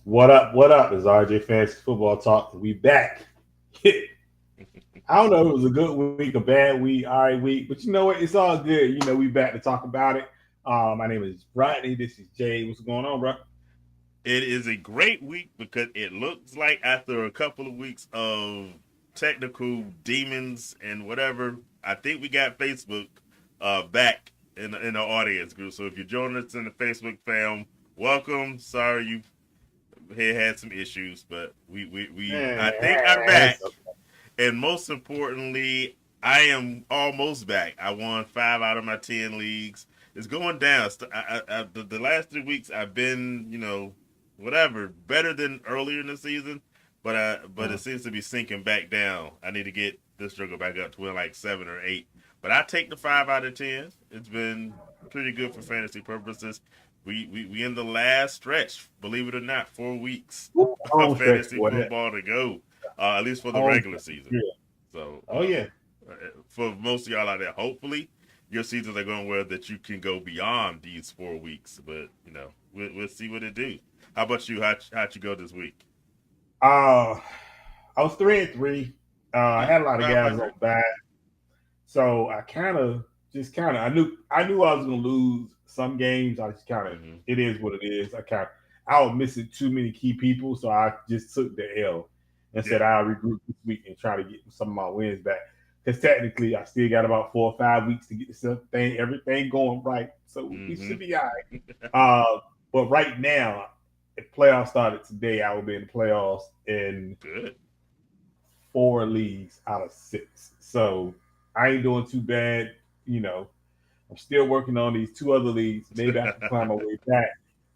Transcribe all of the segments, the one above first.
What up? What up? It's RJ Fantasy Football Talk. We back. I don't know if it was a good week, a bad week, all right week, but you know what? It's all good. We back to talk about it. My name is Rodney. This is Jay. What's going on, bro? It is a great week because it looks like after a couple of weeks of technical demons and whatever, I think we got Facebook back in the audience group. So if you're joining us in the Facebook fam, welcome. Sorry you had some issues, but we I think I'm back. And most importantly, I am almost back. I won 5 out of my 10 leagues. It's going down. The last 3 weeks I've been, whatever, better than earlier in the season, but it seems to be sinking back down. I need to get this struggle back up to like 7 or 8. But I take the 5 out of 10. It's been pretty good for fantasy purposes. We in the last stretch, believe it or not, 4 weeks of Home stretch, fantasy boy. football to go, at least for the Home regular stretch. season. Yeah. So Oh yeah. for most of y'all out there, hopefully your seasons are going well that you can go beyond these 4 weeks. But we'll see what it do. How about you? How'd you go this week? Uh, I was 3-3. I had a lot of guys on 500. bye, so I kind of I knew I was gonna lose some games. I just kind of Mm-hmm. it is what it is. I was missing too many key people, so I just took the L and said Yeah. I'll regroup this week and try to get some of my wins back. Because technically, I still got about 4 or 5 weeks to get this everything going right. So we Mm-hmm. should be all right. But right now, if playoffs started today, I would be in the playoffs in Good. 4 leagues out of 6. So I ain't doing too bad. You know, I'm still working on these two other leagues. Maybe I can climb my way back.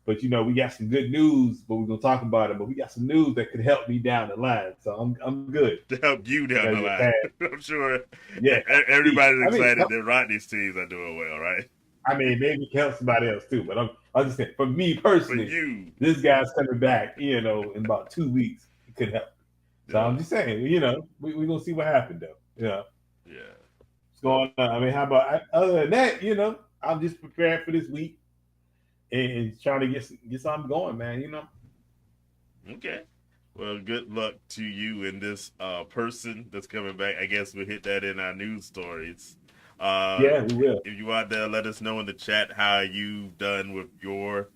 But we got some good news, but we're gonna talk about it. But we got some news that could help me down the line. So I'm good. To help you I down gotta the get line. past. I'm sure Yeah, everybody's I mean, excited that Rodney's teams are doing well, right? maybe it can help somebody else too. But I'm just saying, for me For personally, you, this guy's coming back. In about 2 weeks, it could help. So I'm yeah, just saying, we're gonna see what happened though. yeah. What's So going on? I mean, how about other than that? I'm just prepared for this week and trying to get something going, man. okay. Well, good luck to you and this person that's coming back. I guess we'll hit that in our news stories. Uh, Yeah, we will. if you out there, let us know in the chat how you've done with your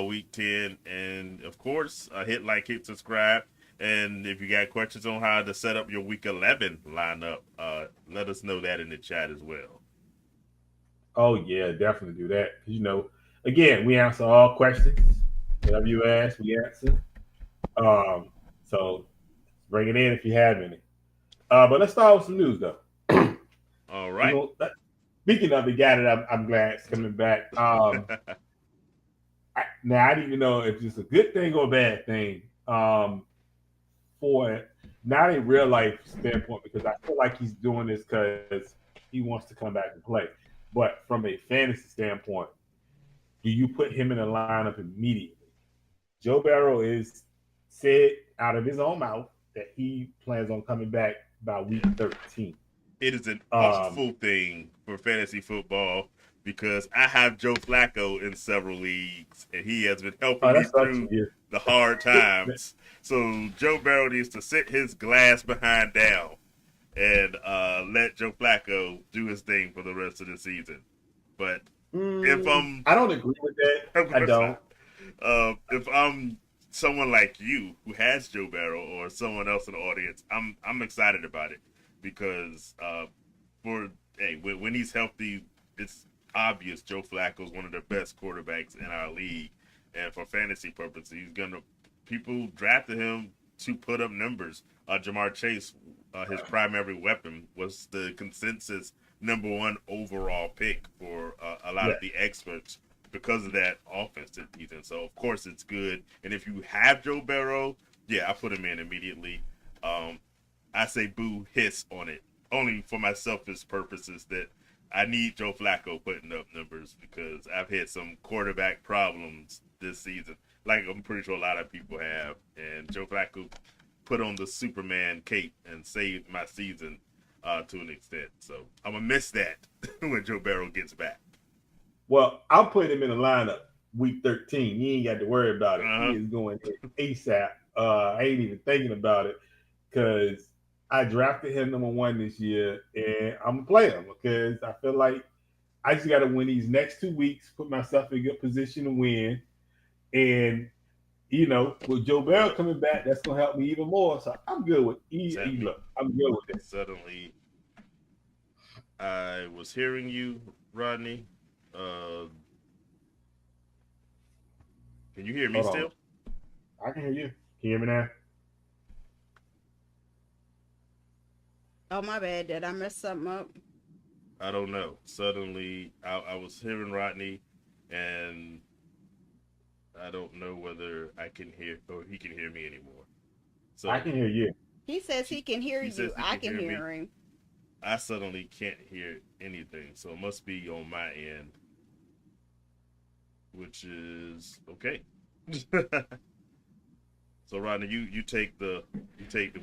week 10. And of course, hit like, hit subscribe. And if you got questions on how to set up your week 11 lineup, let us know that in the chat as well. Oh yeah, definitely do that. 'Cause, again, we answer all questions. Whatever you ask, we answer. Um, so bring it in if you have any. But let's start with some news though. All we right. gonna Speaking of the guy that I'm glad is coming back. Now I didn't even know if it's a good thing or a bad thing. For not a real life standpoint, because I feel like he's doing this because he wants to come back and play. But from a fantasy standpoint, do you put him in the lineup immediately? Joe Barrow is said out of his own mouth that he plans on coming back by week Yeah. 13. It is an Um, awful thing for fantasy football because I have Joe Flacco in several leagues and he has been helping oh, me that sucks for through you. the hard times. So Joe Barrow needs to sit his glass behind down and let Joe Flacco do his thing for the rest of the season. But if I'm, I don't agree with that. of I course don't. not. If I'm someone like you who has Joe Barrow or someone else in the audience, I'm excited about it because for hey when he's healthy, it's obvious Joe Flacco is one of the best quarterbacks in our league, and for fantasy purposes, he's gonna people drafted him to put up numbers. Jamar Chase, his primary weapon, was the consensus number 1 overall pick for a lot Yeah. of the experts because of that offense that he's in. So of course it's good. And if you have Joe Barrow, yeah, I put him in immediately. Um, I say boo hiss on it only for my selfish purposes that I need Joe Flacco putting up numbers because I've had some quarterback problems this season. Like I'm pretty sure a lot of people have, and Joe Flacco put on the Superman cape and saved my season to an extent. So I'm gonna miss that when Joe Barrow gets back. Well, I'll put him in the lineup week 13. You ain't got to worry about it. He Uh-huh. is going ASAP. I ain't even thinking about it because I drafted him number one this year, and I'm gonna play him because I feel like I just got to win these next 2 weeks, put myself in a good position to win, and with Joe Bell Well, coming back, that's gonna help me even more. So I'm good with sadly, look. I'm good with that. suddenly I was hearing you, Rodney. Uh, can you hear me Hold on, still? I can hear you. Can you hear me now? Oh, my bad. Did I mess something up? I don't know. Suddenly, I was hearing Rodney, and I don't know whether I can hear or he can hear me anymore. I So can hear you. He says he can hear he you. says he I can can hear me. hear him. I suddenly can't hear anything, so it must be on my end, which is okay. So Rodney, you take the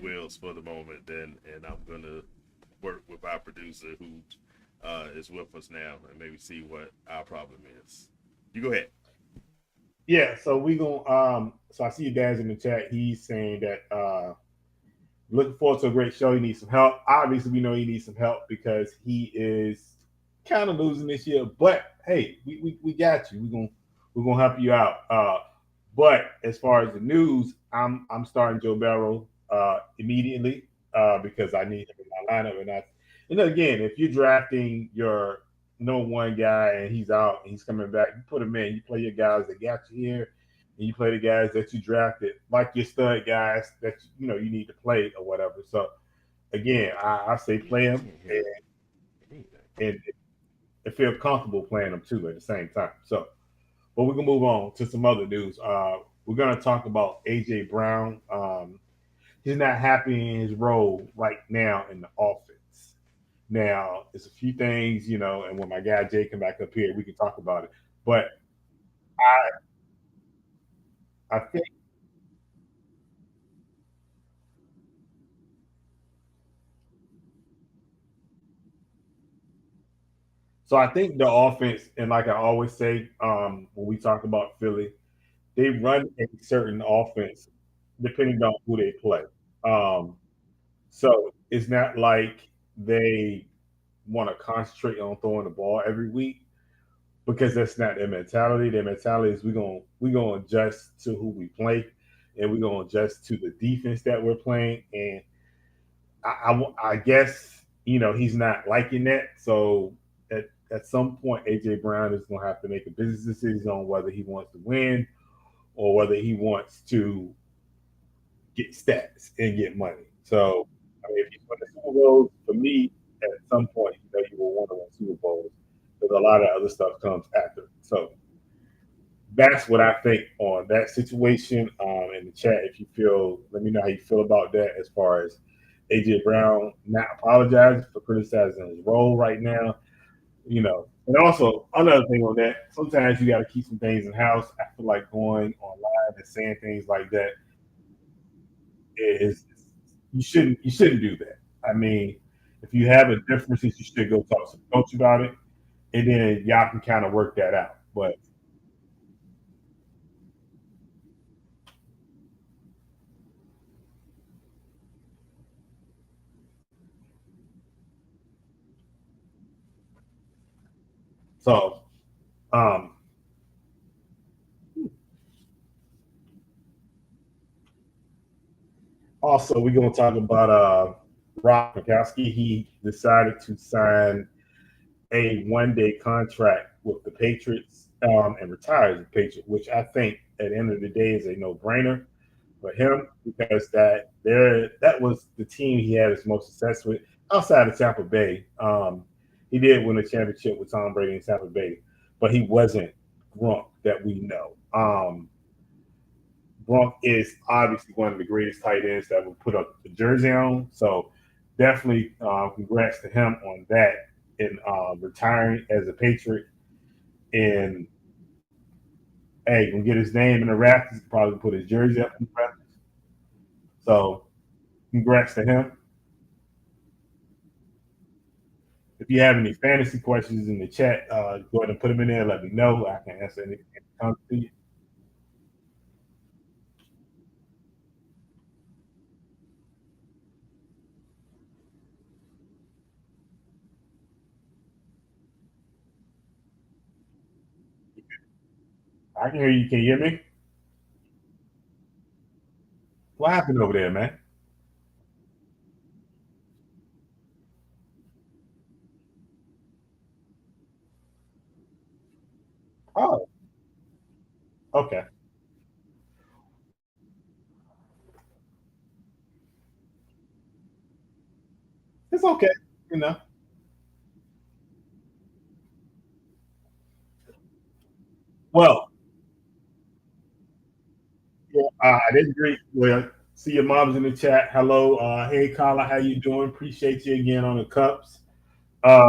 wheels for the moment, then, and I'm gonna work with our producer who is with us now, and maybe see what our problem is. You go ahead. Yeah. So we gonna So I see you guys in the chat. He's saying that looking forward to a great show. He needs some help. Obviously, we know he needs some help because he is kind of losing this year. But hey, we got you. We're gonna help you out. But as far as the news, I'm starting Joe Barrow immediately because I need him in my lineup. And again, if you're drafting your number one guy and he's out and he's coming back, you put him in. You play your guys that got you here, and you play the guys that you drafted, like your stud guys that you need to play or whatever. So again, I say play I him can't hear anything. and feel comfortable playing them too at the same time. So, but we can move on to some other news. We're going to talk about AJ Brown. He's not happy in his role right now in the offense. Now, there's a few things, and when my guy Jay come back up here, we can talk about it. But I think so. I think the offense, and like I always say, when we talk about Philly, they run a certain offense depending on who they play. Um, so it's not like they want to concentrate on throwing the ball every week because that's not their mentality. Their mentality is we're gonna adjust to who we play, and we're gonna adjust to the defense that we're playing. And I guess he's not liking that. So at some point, AJ Brown is gonna have to make a business decision on whether he wants to win or whether he wants to get stats and get money. So, I mean, if you win the Super Bowls, for me, at some point, you will want to win Super Bowls because a lot of other stuff comes after. So, that's what I think on that situation. In the chat, if you feel, let me know how you feel about that as far as AJ Brown not apologizing for criticizing his role right now. And also another thing on that, sometimes you got to keep some things in house. I feel like going online and saying things like that is you shouldn't do that. I mean, if you have a difference, you should go talk to the coach about it, and then y'all can kind of work that out. But so um, also we're gonna talk about Rob Gronkowski. He decided to sign a 1 day contract with the Patriots and retire as a Patriot, which I think at the end of the day is a no brainer for him because that was the team he had his most success with outside of Tampa Bay. He did win a championship with Tom Brady in Tampa Bay, but he wasn't Gronk that we know. Gronk is obviously one of the greatest tight ends that will put up the jersey on. So definitely congrats to him on that and retiring as a Patriot. And hey, gonna get his name in the Raptors. Probably put his jersey up in the Raptors. So congrats to him. If you have any fantasy questions in the chat, go ahead and put them in there. Let me know. I can answer anything that comes to you. I can hear you. Can you hear me? What happened over there, man? Oh, okay. It's okay. You know. Well, yeah, I didn't agree. Well, see your mom's in the chat. Hello. Hey, Carla, how you doing? Appreciate you again on the cups. Uh,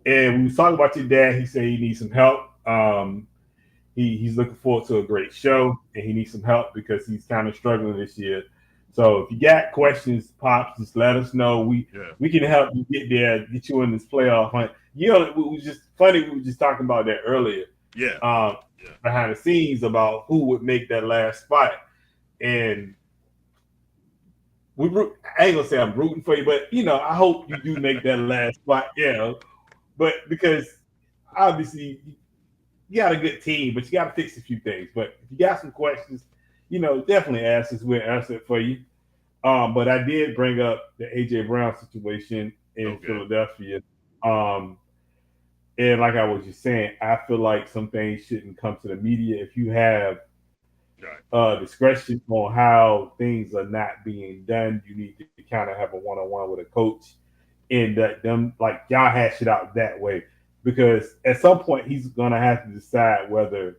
and we was talking about your dad. He said he needs some help. He's looking forward to a great show, and he needs some help because he's kind of struggling this year. So if you got questions, pops, just let us know. Yeah. We can help you get there, get you in this playoff hunt. You know, it was just funny. We were just talking about that earlier, Yeah. um, Yeah. behind the scenes about who would make that last spot, and I ain't gonna say I'm rooting for you, but you know, I hope you do make that last spot. Yeah, but because obviously you got a good team, but you got to fix a few things. But if you got some questions, you know, definitely ask us. We'll answer it for you. But I did bring up the AJ Brown situation in Okay. Philadelphia. Um, and like I was just saying, I feel like some things shouldn't come to the media. If you have Right. discretion on how things are not being done, you need to kind of have a one-on-one with a coach and that them like y'all hash it out that way. Because at some point he's gonna have to decide whether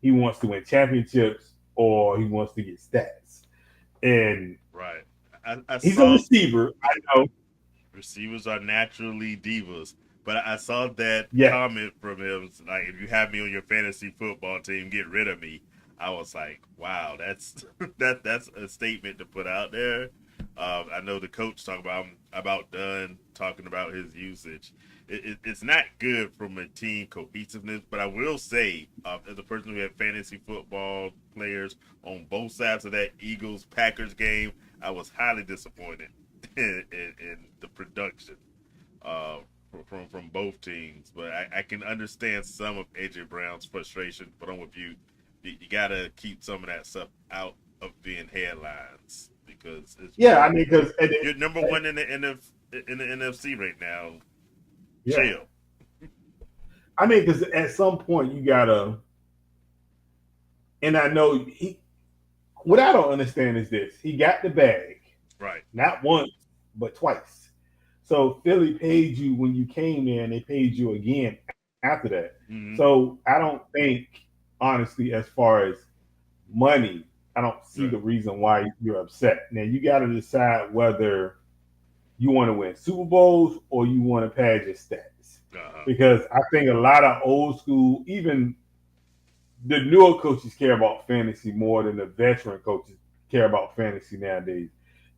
he wants to win championships or he wants to get stats. And Right. I he's a saw receiver. I know. receivers are naturally divas, but I saw that Yeah. comment from him like, "If you have me on your fantasy football team, get rid of me." I was like, "Wow, that's that's a statement to put out there." I know the coach talked about I'm about done talking about his usage. It's not good from a team cohesiveness, but I will say, as a person who had fantasy football players on both sides of that Eagles Packers game, I was highly disappointed in the production uh, from both teams. But I can understand some of AJ Brown's frustration. But I'm with you. You got to keep some of that stuff out of being headlines because it's Yeah, I mean, because you're number one in the NFC right now. yeah, Chill. I mean, because at some point you gotta, and I know he. What I don't understand is this: he got the bag, Right. not once but twice. So Philly paid you when you came there, and they paid you again after that. Mm-hmm. So I don't think, honestly, as far as money, I don't see Right. the reason why you're upset. Now you got to decide whether you want to win Super Bowls or you want to pad your stats. Uh-huh. Because I think a lot of old school, even the newer coaches care about fantasy more than the veteran coaches care about fantasy nowadays.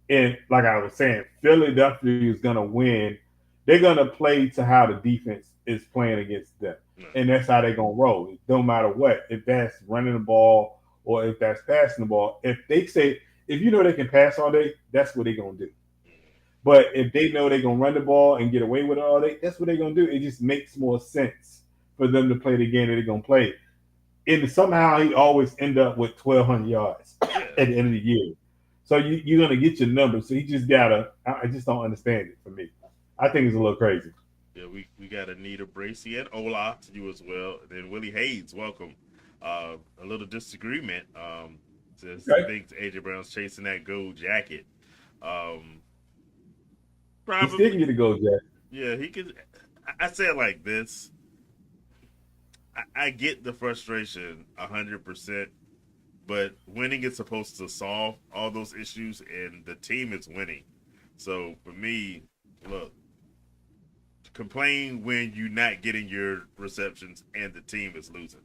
And like I was saying, Philadelphia is going to win. They're going to play to how the defense is playing against them. Right. And that's how they're going to roll. It don't matter what. If that's running the ball or if that's passing the ball. If they say, if you know they can pass all day, that's what they're going to do. But if they know they're going to run the ball and get away with it all day, that's what they're going to do. It just makes more sense for them to play the game that they're going to play. And somehow he always end up with 1,200 yards Yeah. at the end of the year. So you're gonna get your numbers. So he just gotta. I just don't understand it for me. I think it's a little crazy. Yeah, we got Anita Bracy and Ola to you as well. And then Willie Hayes, welcome. A little disagreement. Says he Okay. thinks AJ Brown's chasing that gold jacket. Um, He still can probably, get a gold jacket. yeah, he could. I say it like this. I get the frustration 100%, but winning is supposed to solve all those issues, and the team is winning. So for me, look, complain when you're not getting your receptions and the team is losing.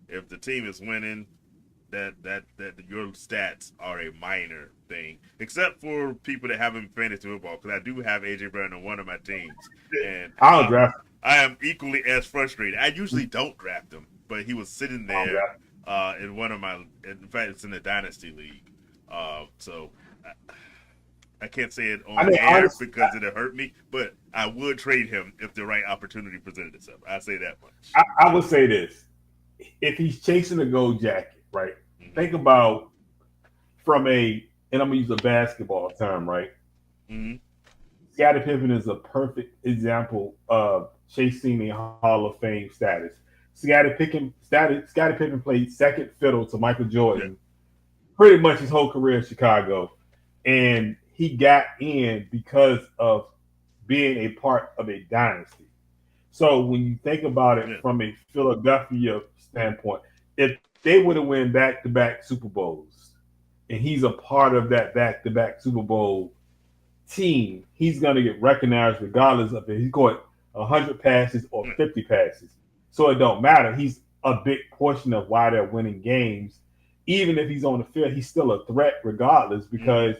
If the team is winning, that your stats are a minor thing, except for people that have him in fantasy football. Because I do have AJ Brown on one of my teams, and I don't draft. I am equally as frustrated. I usually don't draft him, but he was sitting I don't there draft. in one of my. In fact, it's in the dynasty league. So I can't say it I on mean, air honestly, because it'll hurt me, but I would trade him if the right opportunity presented itself. I say that much. I would say this: if he's chasing a gold jacket, right? Mm-hmm. Think about from a, and I'm gonna use a basketball term, right? Mm-hmm. Scottie Pippen is a perfect example of chasing a Hall of Fame status. Scottie Pippen played second fiddle to Michael Yeah. Jordan pretty much his whole career in Chicago, and he got in because of being a part of a dynasty. So when you think about it Yeah. from a Philadelphia standpoint, if they would have won back-to-back Super Bowls, and he's a part of that back-to-back Super Bowl team, he's going to get recognized regardless of if he caught 100 passes or Yeah. 50 passes. So it don't matter. He's a big portion of why they're winning games. Even if he's on the field, he's still a threat regardless Mm-hmm. because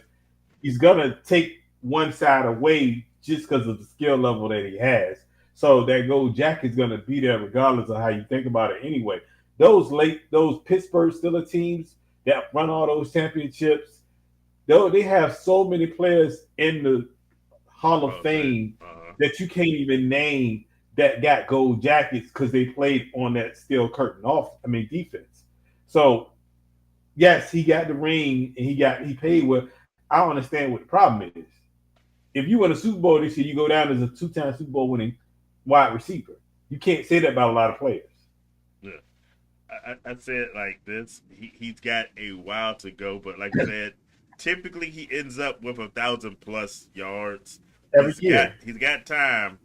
he's going to take one side away just because of the skill level that he has. So that gold jacket's going to be there regardless of how you think about it anyway. Those Pittsburgh Steelers teams that run all those championships, though they have so many players in the Hall of Oh, say. Fame Uh-huh. that you can't even name that got gold jackets because they played on that steel curtain defense. So yes, he got the ring and he paid well. I don't understand what the problem is. If you win a Super Bowl this year, you go down as a two-time Super Bowl winning wide receiver. You can't say that about a lot of players. Yeah. I said it like this. He's got a while to go, but like you said, typically he ends up with 1,000+ yards. Every year. He's got time.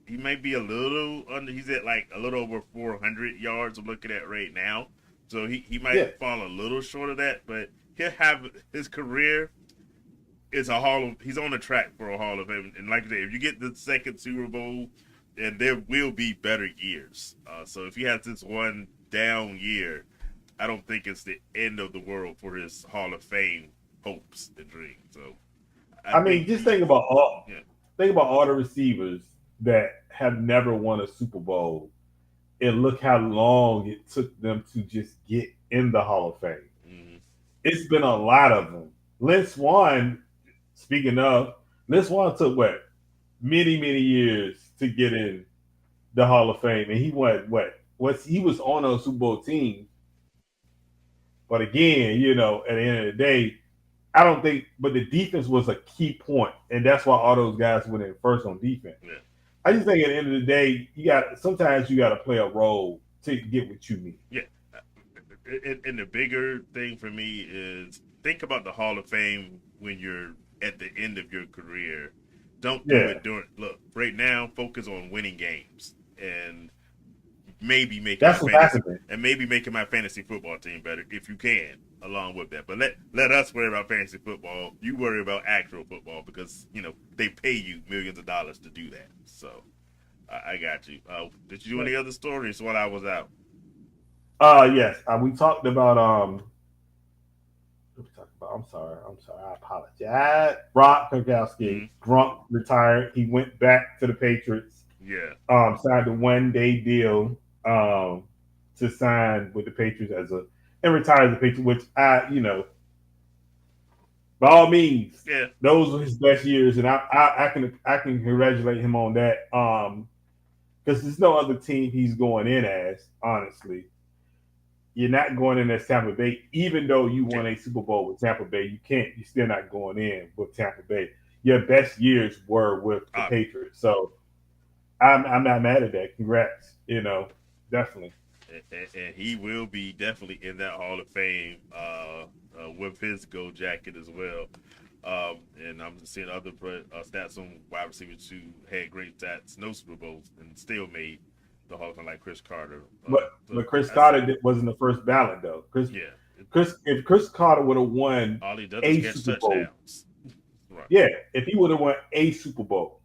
He may be a little under. He's at like a little over 400 yards. I'm looking at right now, so he Yeah. might fall a little short of that, but he'll have his career is a hall of. He's on the track for a Hall of Fame, and like I said, if you get the second Super Bowl, then there will be better years. So if he has this one down year, I don't think it's the end of the world for his Hall of Fame hopes and dreams. So I I mean, think just he's yeah. think about all the receivers that have never won a Super Bowl, and look how long it took them to just get in the Hall of Fame. Mm-hmm. It's been a lot of them. Lynn Swan, speaking of, Lynn Swan took what many years to get in the Hall of Fame, and he went what he was on a Super Bowl team. But again, at the end of the day, I don't think. But the defense was a key point, and that's why all those guys went in first on defense. Yeah. I just think at the end of the day, sometimes you got to play a role to get what you need. Yeah. And the bigger thing for me is think about the Hall of Fame when you're at the end of your career. Don't do Yeah, it during. Look, right now, focus on winning games and maybe making my that's what's fantasy happening. and maybe making my fantasy football team better if you can. Along with that, but let us worry about fantasy football. You worry about actual football because they pay you millions of dollars to do that. So I got you. Did you do any other stories while I was out? Yes. We talked about what we talked about. I'm sorry. I apologize. Rob Gronkowski, Mm-hmm. Gronk retired. He went back to the Patriots. Yeah. Signed a 1 day deal to sign with the Patriots and retire as a Patriot, which by all means, Yeah. those were his best years, and I can congratulate him on that. Because there's no other team he's going in as. Honestly, you're not going in as Tampa Bay, even though you Yeah. won a Super Bowl with Tampa Bay. You can't. You're still not going in with Tampa Bay. Your best years were with the Uh, Patriots, so I'm not mad at that. Congrats, definitely. and he will be definitely in that Hall of Fame with his gold jacket as well. And I'm seeing other stats on wide receivers who had great stats, no Super Bowls, and still made the Hall of Fame, like Chris Carter. But So Chris that's Carter wasn't the first ballot though. yeah. If Chris Carter would have won All he does is a catch Super Bowl, touchdowns. Right. yeah, if he would have won a Super Bowl,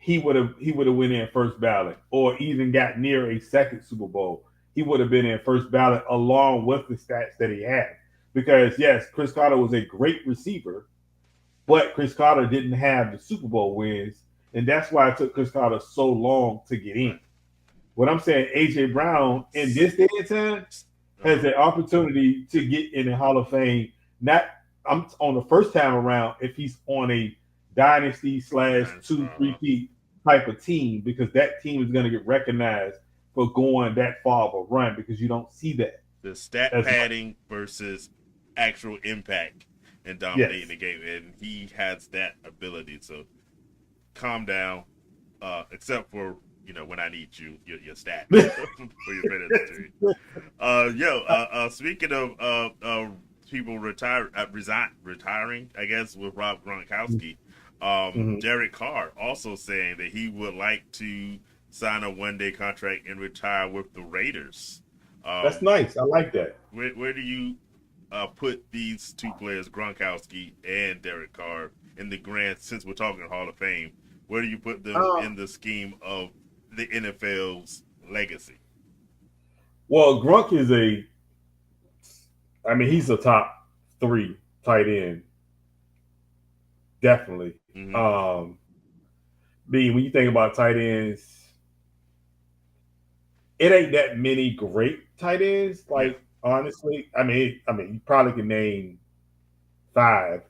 he would have went in first ballot or even got near a second Super Bowl. he would have been in first ballot along with the stats that he had. Because yes, Chris Carter was a great receiver, but Chris Carter didn't have the Super Bowl wins, and that's why it took Chris Carter so long to get in. Right. What I'm saying, AJ Brown in this day and time has Uh-huh. an opportunity to get in the Hall of Fame. Not I'm on the first time around if he's on a dynasty slash Nice. two three Uh-huh. peat type of team because that team is going to get recognized for going that far of a run because you don't see that The stat as much. padding versus actual impact and dominating Yes, the game, and he has that ability. So calm down, except for when I need your stats for your fantasy. Speaking of people retiring, I guess with Rob Gronkowski, Mhm. Derek Carr also saying that he would like to sign a 1-day contract and retire with the Raiders. That's Um, nice. I like that. where do you put these two players, Gronkowski and Derek Carr, in the grand? Since we're talking Hall of Fame, where do you put them Uh, in the scheme of the NFL's legacy? well, Grunk is he's a top three tight end, definitely. Mm-hmm. Um, when you think about tight ends, it ain't that many great tight ends. Yeah. Like honestly, you probably can name five,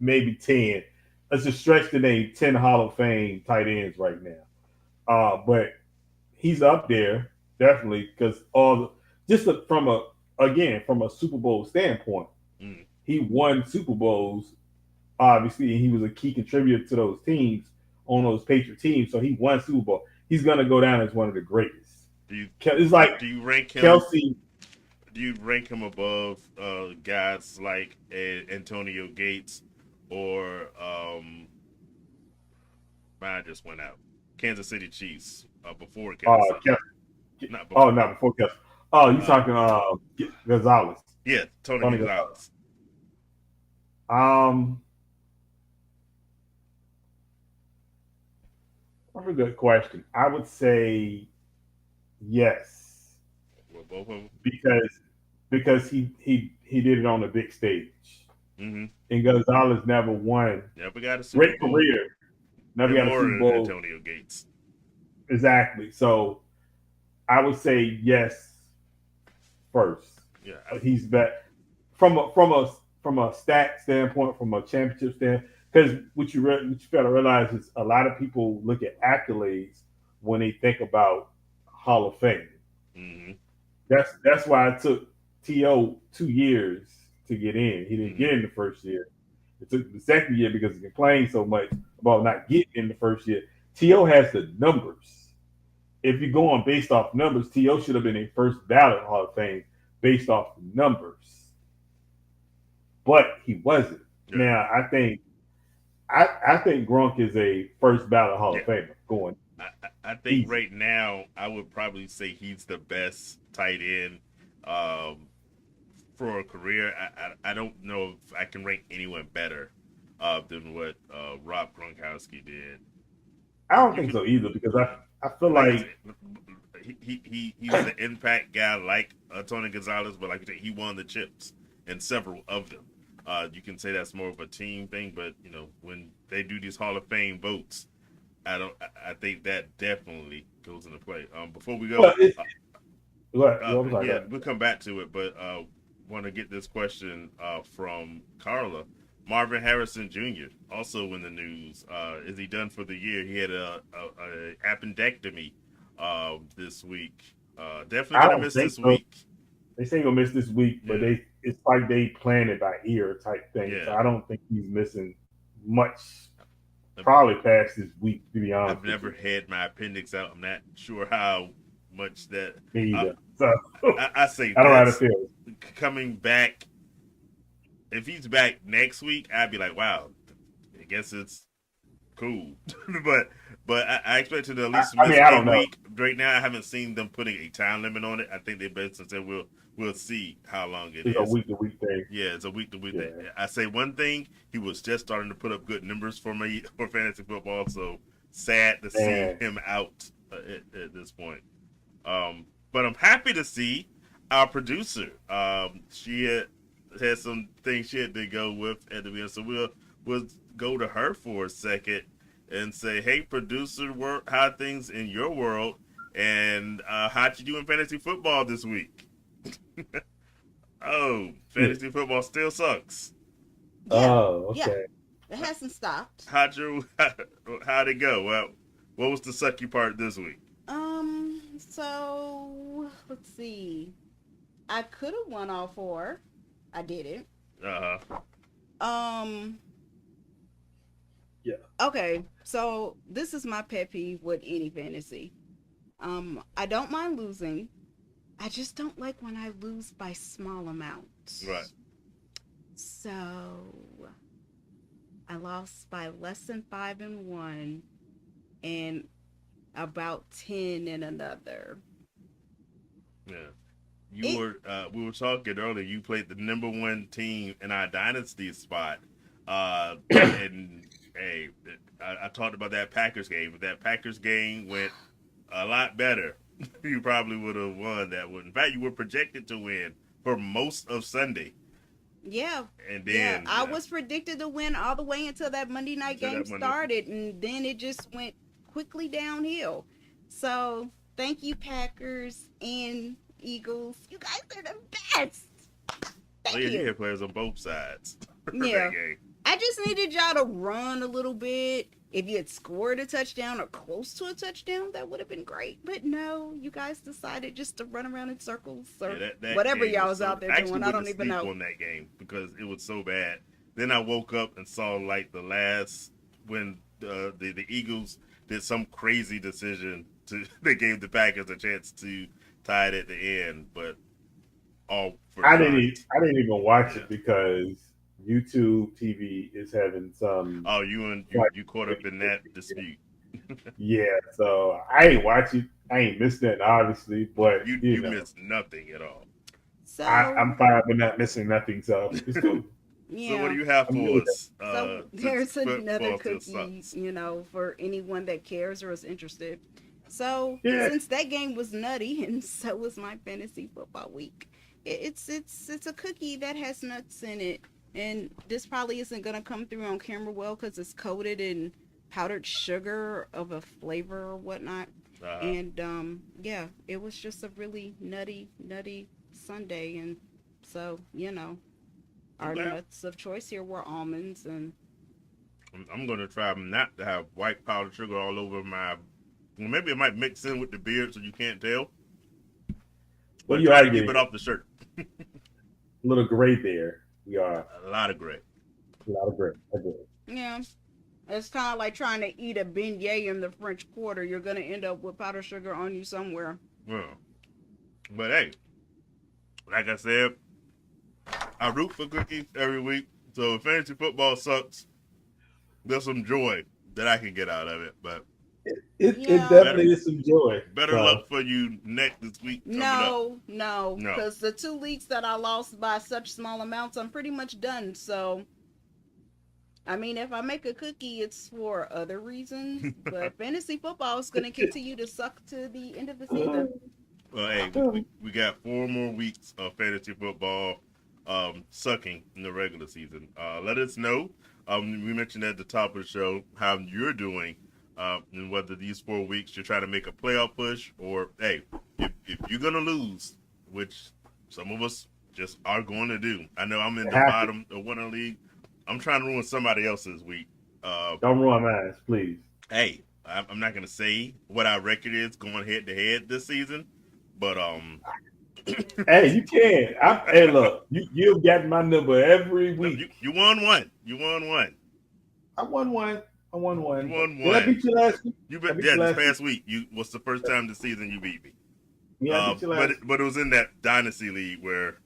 maybe 10. Let's just stretch to name 10 Hall of Fame tight ends right now. But he's up there definitely because from a Super Bowl standpoint, Mm. he won Super Bowls obviously, and he was a key contributor to those teams on those Patriot teams. So he won Super Bowl. He's gonna go down as one of the greatest. Do you It's like do you rank him? Kelsey. Do you rank him above guys like Antonio Gates or mine just went out? Kansas City Chiefs before Kansas City, Kelsey. not Oh, before. not before Kelsey. Oh, you Uh, talking Gonzalez? yeah, Tony Tony Gonzalez. Gonzalez. Um, that's a good question. I would say yes Well, both of them. because he did it on a big stage, Mm-hmm. and Gonzalez never won. Never got a Super Great Bowl. career, never And got a more Super than Bowl. Antonio Gates. Exactly. So I would say yes first. Yeah. He's back from a stat standpoint, from a championship standpoint. Because what you got to realize is a lot of people look at accolades when they think about Hall of Fame. Mm-hmm. That's why it took To 2 years to get in. He didn't Mm-hmm. get in the first year. It took the second year because he complained so much about not getting in the first year. To has the numbers. If you're going based off numbers, To should have been a first ballot Hall of Fame based off numbers, but he wasn't. Yeah. Now I think Gronk is a first ballot Hall of Yeah. Famer going I think easy. right now I would probably say he's the best tight end um, for a career. I don't know if I can rank anyone better than what Rob Gronkowski did. I don't You think could, so either because I feel like I like said, he was an impact guy like Tony Gonzalez, but like you said, he won the chips in several of them. You can say that's more of a team thing, but when they do these Hall of Fame votes, I don't. I think that definitely goes into play. Before we go, well, it's what I'm sorry. Go yeah, ahead. we'll come back to it, but want to get this question from Carla. Marvin Harrison Jr. also in the news. Is he done for the year? He had a appendectomy this week. Definitely I gonna don't miss think this so. week. They say he'll miss this week, but Yeah, it's like they planned it by ear type thing. So yeah. I don't think he's missing much. Probably past this week, to be I've honest with never you. had my appendix out. I'm not sure how much that. Me I, either. So I say I don't know how to this feel. coming back. If he's back next week, I'd be like, wow. I guess it's cool. but I expect him to at least miss I a don't know. week. Right now, I haven't seen them putting a time limit on it. I think they basically said we'll see how long it It's a is. week to week thing. Yeah, it's a week to week Yeah. thing. I say one thing: he was just starting to put up good numbers for me for fantasy football. So sad to see And him out at this point. Um, But I'm happy to see our producer. She had some things she had to go with at the beginning, so we'll go to her for a second and say, "Hey, producer, how things in your world, and how'd you do in fantasy football this week?" Oh, fantasy football still sucks. Yeah, Oh, yeah, okay. it hasn't stopped. How'd it go? Well, what was the sucky part this week? So let's see. I could have won all four. I didn't. Uh huh. Um. Yeah. Okay, so this is my pet peeve with any fantasy. I don't mind losing. I just don't like when I lose by small amounts. Right. So I lost by less than 5 in one and about 10 in another. Yeah. It, We were talking earlier. You played the number one team in our dynasty spot, and hey, I talked about that Packers game. If that Packers game went a lot better, you probably would have won that one. In fact, you were projected to win for most of Sunday, yeah, and yeah. then I was predicted to win all the way until that Monday night until game that Monday. started, and then it just went quickly downhill. So thank you, Packers and Eagles. You guys are the best. Thank Yeah, you. you had players on both sides. for Yeah. that game. I just needed y'all to run a little bit. If you had scored a touchdown or close to a touchdown, that would have been great. But no, you guys decided just to run around in circles or Yeah, that whatever game y'all was so, out there I actually doing. I went don't to even sleep know. on that game because it was so bad. Then I woke up and saw like the last when the Eagles did some crazy decision to they gave the Packers a chance to tie it at the end, but all for I naught. I didn't even watch Yeah. it because YouTube TV is having some Oh, like you caught up in that dispute. yeah. So I ain't watch it. I ain't missed that obviously, but You missed nothing at all. I'm So, fine with not missing nothing. So it's cool. So what do yeah. you have I'm good for with that. us? So Since there's another football still cookie, sucks. for anyone that cares or is interested. So Yeah. since that game was nutty, and so was my fantasy football week, it's a cookie that has nuts in it, and this probably isn't gonna come through on camera well because it's coated in powdered sugar of a flavor or whatnot. Uh-huh. And yeah, it was just a really nutty Sunday, and so our Okay. nuts of choice here were almonds and I'm gonna try not to have white powdered sugar all over my. Well, maybe it might mix in with the beard so you can't tell. What But you try are to keep getting it off the shirt. a little gray there. We are A lot of gray. a lot of gray. Okay. yeah. It's kind of like trying to eat a beignet in the French Quarter. You're gonna end up with powdered sugar on you somewhere. Yeah. But hey, like I said, I root for cookies every week. So if fantasy football sucks, there's some joy that I can get out of it. But It Yeah. definitely is some joy. better So luck for you next this week coming up. No, No. because the 2 leagues that I lost by such small amounts, I'm pretty much done. So, I mean, if I make a cookie, it's for other reasons. But fantasy football is gonna continue to suck to the end of the season. Well, hey, we got 4 more weeks of fantasy football sucking in the regular season. Let us know. We mentioned at the top of the show how you're doing, and whether these 4 weeks you're trying to make a playoff push or, hey, if you're going to lose, which some of us just are going to do. I know I'm in the bottom of one league. I'm trying to ruin somebody else's week. don't ruin mine, please. Hey, I'm not going to say what our record is going head to head this season, but Hey, you can. Hey, look, you've got my number every no, week. you won one. You won one. I won one. I won You one. won Did I one. beat you last week? You I bet. beat Yeah, you this last week. past week you was the first time this season you beat me. Yeah, I beat you last week. But it was in that dynasty league where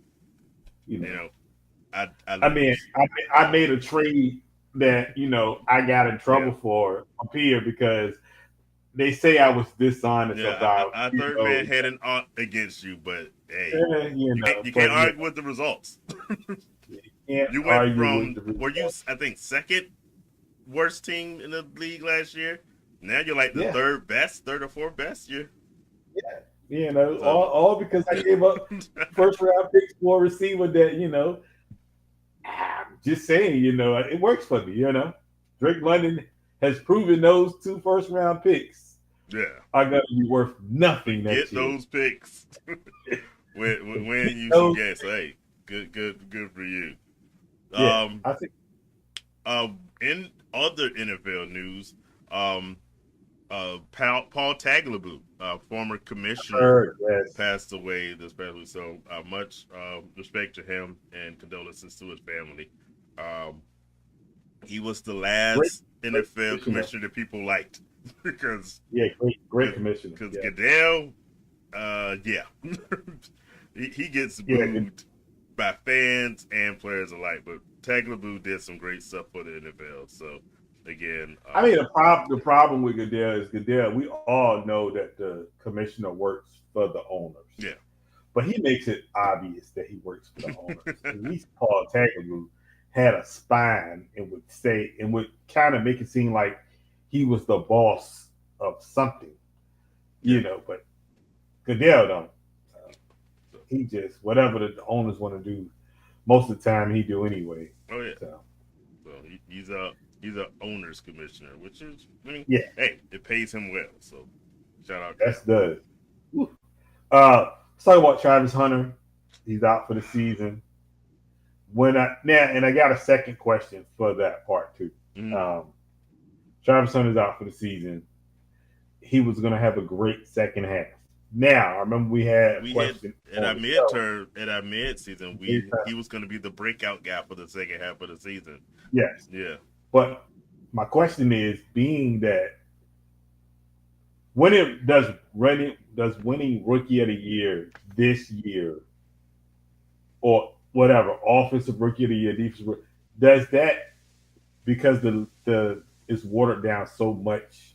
You you know. know I I mean, lose. I made a trade that I got in trouble for up here because they say I was dishonest Yeah, about our third man had an ought against you, but hey, you can't but argue with the results. you can't You went argue with from the were you results. I think second worst team in the league last year. Now you're like the Yeah, third or fourth best. yeah, So all because I gave up first round picks for a receiver that just saying, it works for me. Drake London has proven those two first round picks yeah, are going to be worth nothing get next year. those picks. Win you some Those, gas. Hey, good for you. yeah, Um, I think in other NFL news, um, Paul Tagliabue, former commissioner, yes, passed away this past week. So much respect to him and condolences to his family. Um, he was the great, last great NFL commissioner. commissioner that people liked because Yeah, great commissioner. because Yeah, Goodell, yeah, he gets yeah, booed by fans and players alike. But Tagliabue did some great stuff for the NFL. So again, I mean, the problem with Goodell is Goodell. We all know that the commissioner works for the owners, yeah, but he makes it obvious that he works for the owners. At least Paul Tagliabue had a spine and would kind of make it seem like he was the boss of something, yeah. But Goodell don't. Uh, he just whatever the owners want to do. Most of the time, he do anyway. Oh yeah. So So he's a owner's commissioner, which is I mean, yeah, hey, it pays him well. So shout out to him. that's the. Let's talk about Travis Hunter. He's out for the season. And I got a second question for that part too. Mhm. Um, Travis Hunter's out for the season. He was going to have a great second half. Now, I remember we had a We had question at our on the show. midterm at our mid season, he was going to be the breakout guy for the second half of the season. Yes, Yeah, but my question is, being that when it does winning Rookie of the Year this year or whatever offensive Rookie of the Year, defensive does that because the it's watered down so much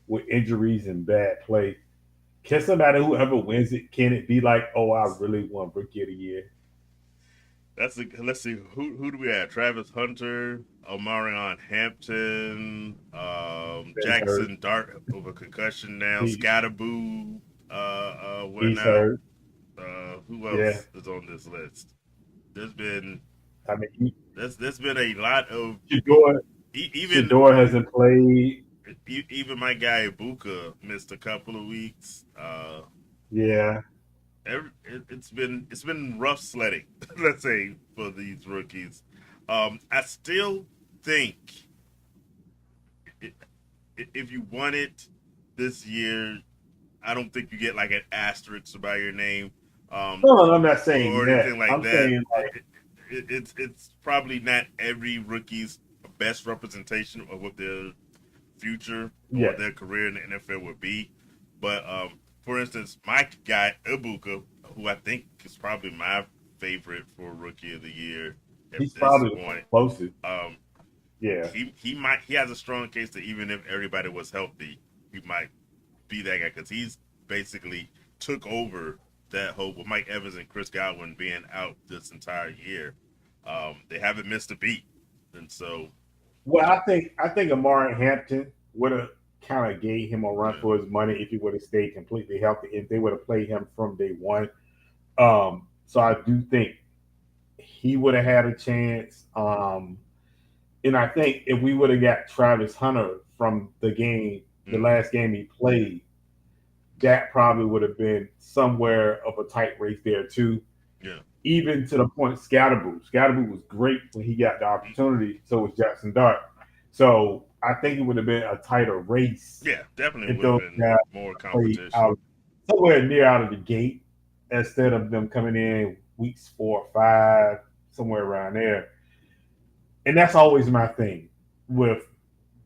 with injuries and bad play. Can somebody whoever wins it, can it be like, oh, I really won Rookie of the Year? let's see who do we have? Travis Hunter, Omarion Hampton, Been hurt. Jackson Dart over concussion now, He Scatterboo, went he's out. hurt. Who Yeah. else is on this list? There's been I mean, there's been a lot of Shador even Shador hasn't played. even my guy Ibuka missed a couple of weeks. Yeah. It's been rough sledding, let's say, for these rookies. I still think if you won it this year, I don't think you get like an asterisk by your name, um, No, I'm not saying or that. anything like I'm that. saying like, It's probably not every rookie's best representation of what their future or yes, their career in the NFL would be. But for instance, my guy Ibuka, who I think is probably my favorite for Rookie of the Year at he's this probably the point, closest. um, Yeah. he has a strong case that even if everybody was healthy, he might be that guy because he's basically took over that whole with Mike Evans and Chris Godwin being out this entire year. They haven't missed a beat, and so Well, I think Amari Hampton would have kind of gave him a run yeah, for his money if he would have stayed completely healthy. If they would have played him from day one. So I do think he would have had a chance. And I think if we would have got Travis Hunter from the mm, last game he played, that probably would have been somewhere of a tight race there too. yeah, Even to the point Scatterboo was great when he got the opportunity. So was Jackson Dart. So I think it would have been a tighter race yeah, definitely if would have those been guys more played competition. out somewhere near out of the gate instead of them coming in weeks 4 or 5, somewhere around there. And that's always my thing with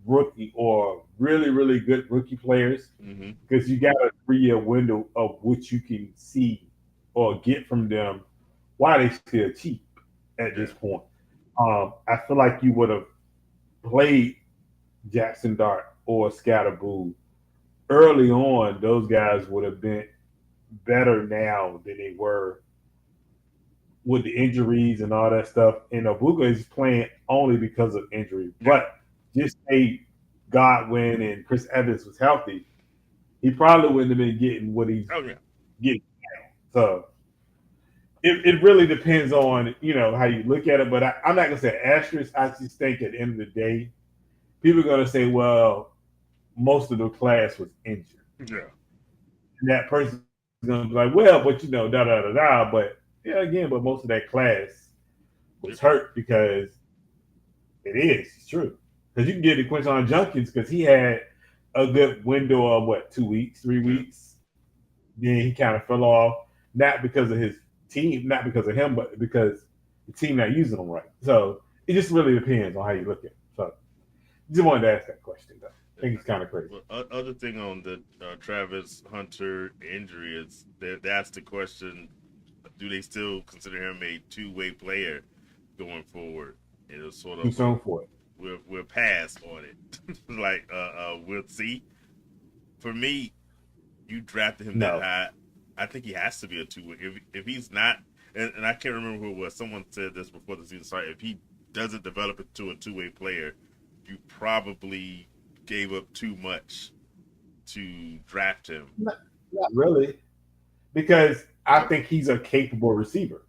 rookie or really, really good rookie players Hmm. because you got a 3 year window of what you can see or get from them while they still cheap at Yeah, this point. I feel like you would have played Jackson Dart or Scatterboo early on. Those guys would have been better now than they were with the injuries and all that stuff. And Abuka is playing only because of injury. yeah, But just say Godwin and Chris Evans was healthy, he probably wouldn't have been getting what he's oh yeah, get so. It really depends on how you look at it, but I'm not gonna say asterisk. I just think at the end of the day, people are gonna say, well, most of the class was injured, Yeah. and that person's gonna be like, well, but da da da da. But yeah, again, but most of that class was hurt because it's true. Because you can get to Quinton Junkins because he had a good window of what 2 weeks, 3 weeks. Then he kind of fell off, not because of his team, not because of him, but because the team not using him right. So it just really depends on how you look at it. So just wanted to ask that question though. I think it's kind of crazy. Well, other thing on the Travis Hunter injury is that's the question: do they still consider him a two-way player going forward? It was sort Too of soon for it. we'll pass on it. Like we'll see. For me, you drafted him that No, high. I think he has to be a two-way. If he's not, and I can't remember who it was. Someone said this before the season started. If he doesn't develop into a two-way player, you probably gave up too much to draft him. not really, because I think he's a capable receiver.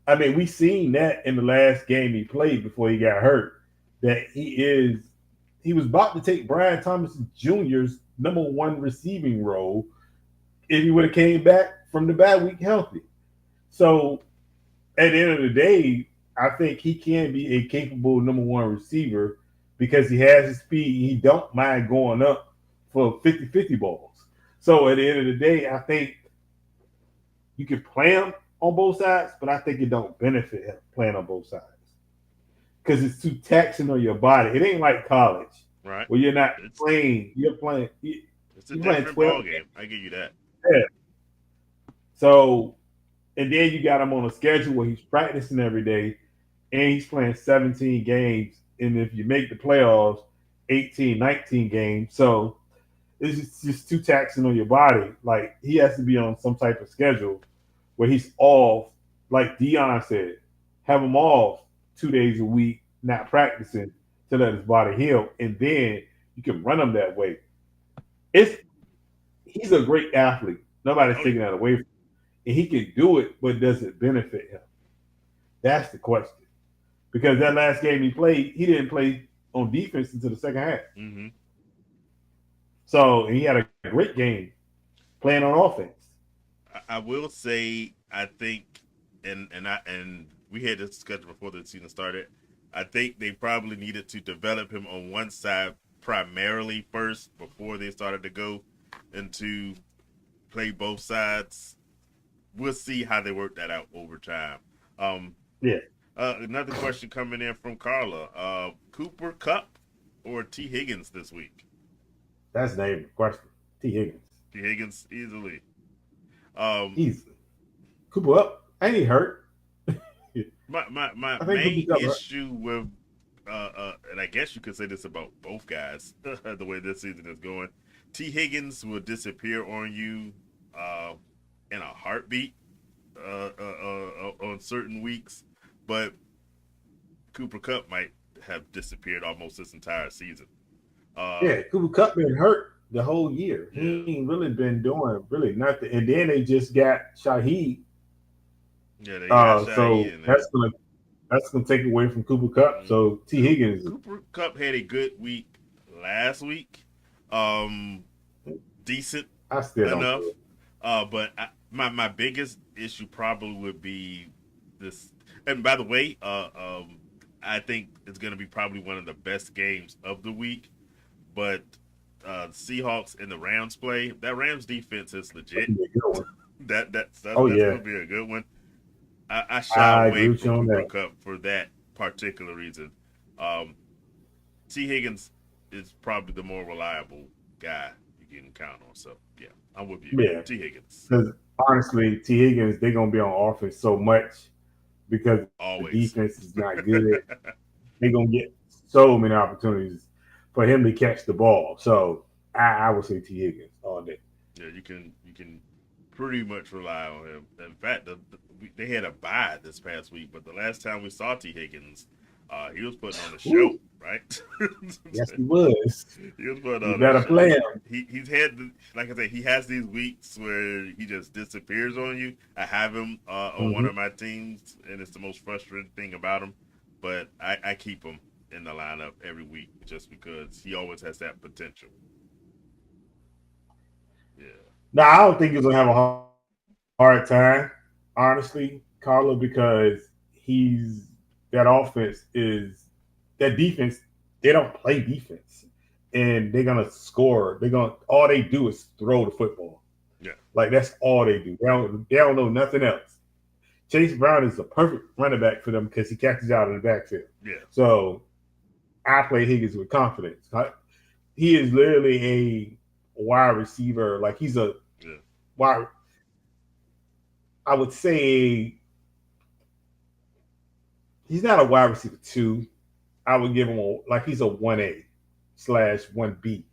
I mean, we seen that in the last game he played before he got hurt. That he was about to take Brian Thomas Jr.'s #1 receiving role if he would have came back from the bye week healthy. So at the end of the day, I think he can be a capable #1 receiver because he has his speed. He don't mind going up for 50-50 balls. So at the end of the day, I think you can play him on both sides, but I think it don't benefit him playing on both sides because it's too taxing on your body. It ain't like college Right? where you're not It's playing. it's a You're playing different 12 ball game. I give you that. games. So and then you got him on a schedule where he's practicing every day and he's playing 17 games. And if you make the playoffs, 18, 19 games. So it's just too taxing on your body. Like he has to be on some type of schedule where he's off, like Dion said, have him off 2 days a week, not practicing to let his body heal. And then you can run him that way. It's He's a great athlete. Nobody's Oh taking yeah. that away from him. And he can do it, but does it benefit him? That's the question. Because that last game he played, he didn't play on defense until the second half. Mm-hmm. So and he had a great game playing on offense. I will say I think, and we had this discussion before the season started. I think they probably needed to develop him on one side primarily first before they started to go into play both sides. We'll see how they work that out over time. Um, Yeah, Another question coming in from Carla: Cooper Cup or T Higgins this week? that's the name of the question. T. Higgins. T Higgins easily. Um, Easily. Cooper up. Ain't he hurt? my I think main Cooper's up, right? issue with and I guess you could say this about both guys the way this season is going. T Higgins will disappear on you uh, in a heartbeat on certain weeks, but Cooper Cup might have disappeared almost this entire season. Uh, Yeah, Cooper Cup been hurt the whole year. yeah, He ain't really been doing really nothing. And then they just got Shaheed. yeah, they got Shaheed So in there. that's gonna take away from Cooper Cup. Mm. So T. Higgins, Cooper Cup had a good week last week. Um, Decent I still don't do enough. it. But my biggest issue probably would be this. And by the way, I think it's going to be probably one of the best games of the week. But Seahawks and the Rams play. That Rams defense is That's legit. gonna be a good one. That's Oh going yeah, to be a good one. I shy I away agree with from you on Cooper that. Cup for that particular reason. Um, T Higgins is probably the more reliable guy you can count on. So yeah, I'm with you. Yeah, T Higgins because honestly, T. Higgins they're gonna be on offense so much because the always. defense is not good. They're gonna get so many opportunities for him to catch the ball. So I would say T. Higgins all day. Yeah, you can pretty much rely on him. In fact, they had a bye this past week, but the last time we saw T Higgins, He was putting on a show, Ooh, right? yes, he was. He was putting You on a better show. play him. He's had, like I said, he has these weeks where he just disappears on you. I have him on one Mm-hmm. of my teams, and it's the most frustrating thing about him. But I keep him in the lineup every week just because he always has that potential. Yeah. Now, I don't think he's gonna have a hard time, honestly, Carlo, because he's that offense is that defense. They don't play defense, and they're gonna score. They're gonna all they do is throw the football. Yeah. Like that's all they do. They don't know nothing else. Chase Brown is the perfect running back for them because he catches out in the backfield. Yeah. So I play Higgins with confidence. He is literally a wide receiver. Like he's a Yeah. wide. I would say he's not a wide receiver two. I would give him like he's a 1A/1B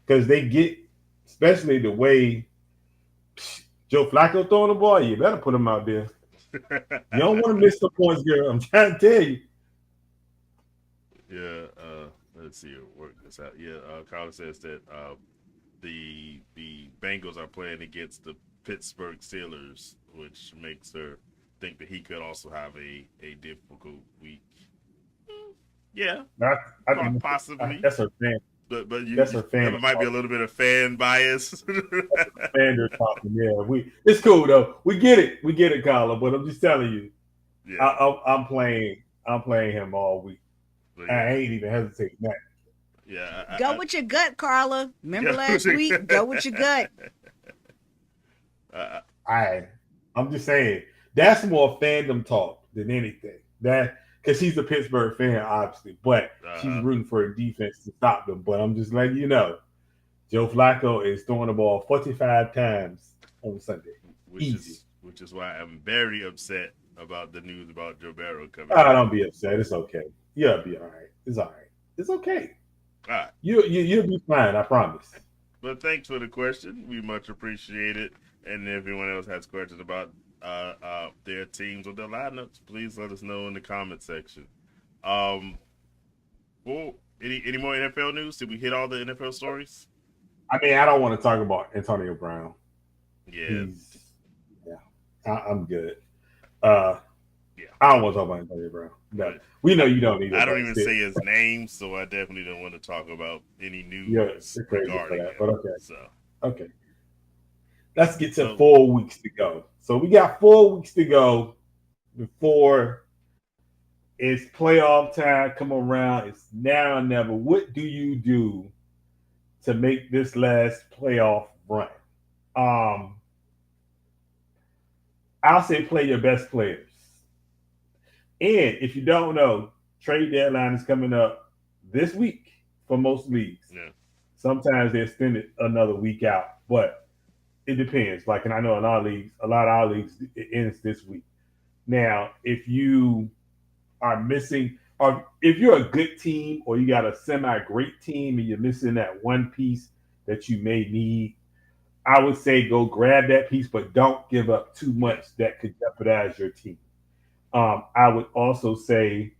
because they get, especially the way Joe Flacco throwing the ball. You better put him out there. You don't want to miss the points, girl. I'm trying to tell you. Yeah. Let's see. Work this out. Yeah. Carla says that the Bengals are playing against the Pittsburgh Steelers, which makes her think that he could also have a difficult week. Yeah, I think possibly. that's her fan. But That's her fan. there might be a little bit of fan bias. Fan talking. Yeah, it's cool though. We get it. We get it, Carla. But I'm just telling you, Yeah. I'm playing. I'm playing him all week. But I yeah, ain't even hesitating that. yeah. Go with your gut, Carla. Remember Yeah. last week? Go with your gut. Uh, I'm just saying that's more fandom talk than anything. That because she's a Pittsburgh fan, obviously, but she's uh, rooting for a defense to stop them. But I'm just letting you know, Joe Flacco is throwing the ball 45 times on Sunday. Easy. which is why I'm very upset about the news about Joe Barrow coming Oh, out. don't be upset. It's okay. You'll be all right. It's all right. It's okay. All right. You'll be fine. I promise. But thanks for the question. We much appreciate it. And if anyone else has questions about their teams or their lineups, please let us know in the comment section. Um, well, any more NFL news? Did we hit all the NFL stories? I mean, I don't want to talk about Antonio Brown. Yeah. I'm good. Yeah. I don't want to talk about Antonio Brown. No, we know you don't need. I don't even say his name, so I definitely don't want to talk about any news regarding that, him. but okay. So okay, let's get to 4 weeks to go. So we got 4 weeks to go before it's playoff time. Come around. It's now or never. What do you do to make this last playoff run? I'll say play your best players. And if you don't know, trade deadline is coming up this week for most leagues. yeah. Sometimes they extend it another week out, but it depends. Like, and I know in a lot of our leagues, it ends this week. Now, if you are missing, or if you're a good team, or you got a semi-great team, and you're missing that one piece that you may need, I would say go grab that piece, but don't give up too much that could jeopardize your team. I would also say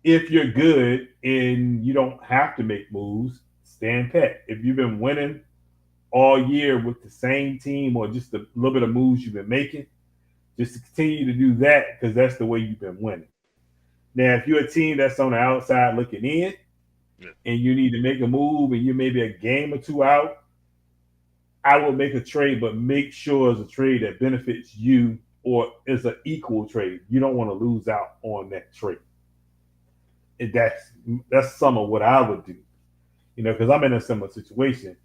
if you're good and you don't have to make moves, stand pat. If you've been winning all year with the same team or just a little bit of moves you've been making, just to continue to do that because that's the way you've been winning. Now, if you're a team that's on the outside looking in and you need to make a move and you're maybe a game or two out, I will make a trade, but make sure it's a trade that benefits you or is an equal trade. You don't want to lose out on that trade. And that's some of what I would do, because I'm in a similar situation.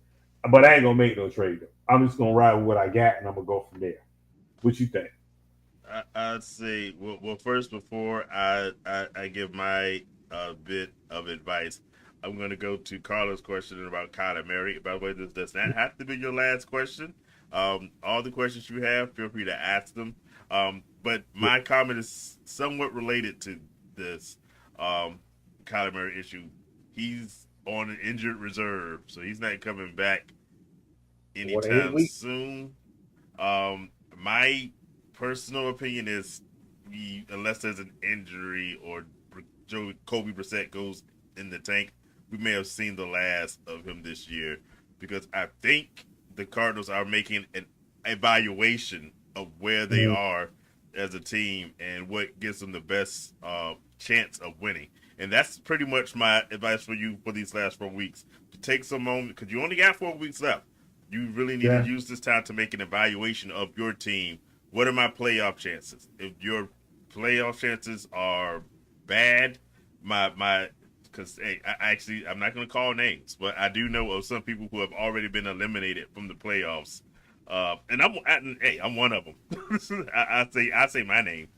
But I ain't gonna make no trade though. I'm just gonna ride with what I got, and I'm gonna go from there. What you think? I'd say well first before I give my bit of advice, I'm going to go to Carla's question about Kyler Murray. By the way, this does not have to be your last question. All the questions you have, feel free to ask them. But my comment is somewhat related to this Kyler Murray issue. He's on an injured reserve, so he's not coming back anytime soon. My personal opinion is unless there's an injury or Kobe Brissett goes in the tank, we may have seen the last of him this year because I think the Cardinals are making an evaluation of where they Mhm. are as a team and what gives them the best chance of winning. And that's pretty much my advice for you for these last 4 weeks. To take some moment, because you only got 4 weeks left. You really need to Yeah. use this time to make an evaluation of your team. What are my playoff chances? If your playoff chances are bad, my because hey, I'm not going to call names, but I do know of some people who have already been eliminated from the playoffs, and I'm one of them. I say my name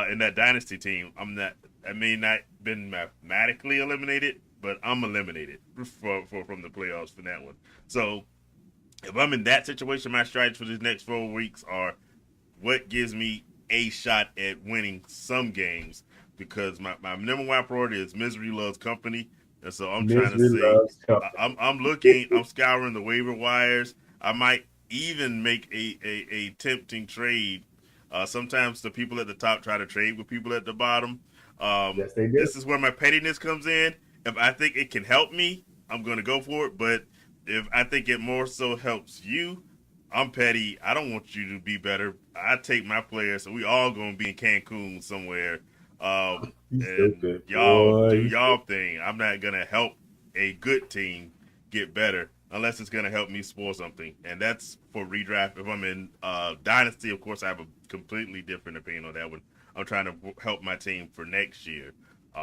in that dynasty team. I may not been mathematically eliminated, but I'm eliminated from the playoffs for that one. So if I'm in that situation, my strategy for these next 4 weeks are what gives me a shot at winning some games because my number one priority is misery loves company, and so I'm trying to Misery see. loves company. I'm scouring the waiver wires. I might even make a tempting trade. Sometimes the people at the top try to trade with people at the bottom. Yes, they do. This is where my pettiness comes in. If I think it can help me, I'm going to go for it. But if I think it more so helps you, I'm petty. I don't want you to be better. I take my players, so we all gonna be in Cancun somewhere, You and stupid y'all boy. do y'all thing. I'm not gonna help a good team get better unless it's gonna help me spoil something, and that's for redraft. If I'm in Dynasty, of course, I have a completely different opinion on that one. I'm trying to help my team for next year.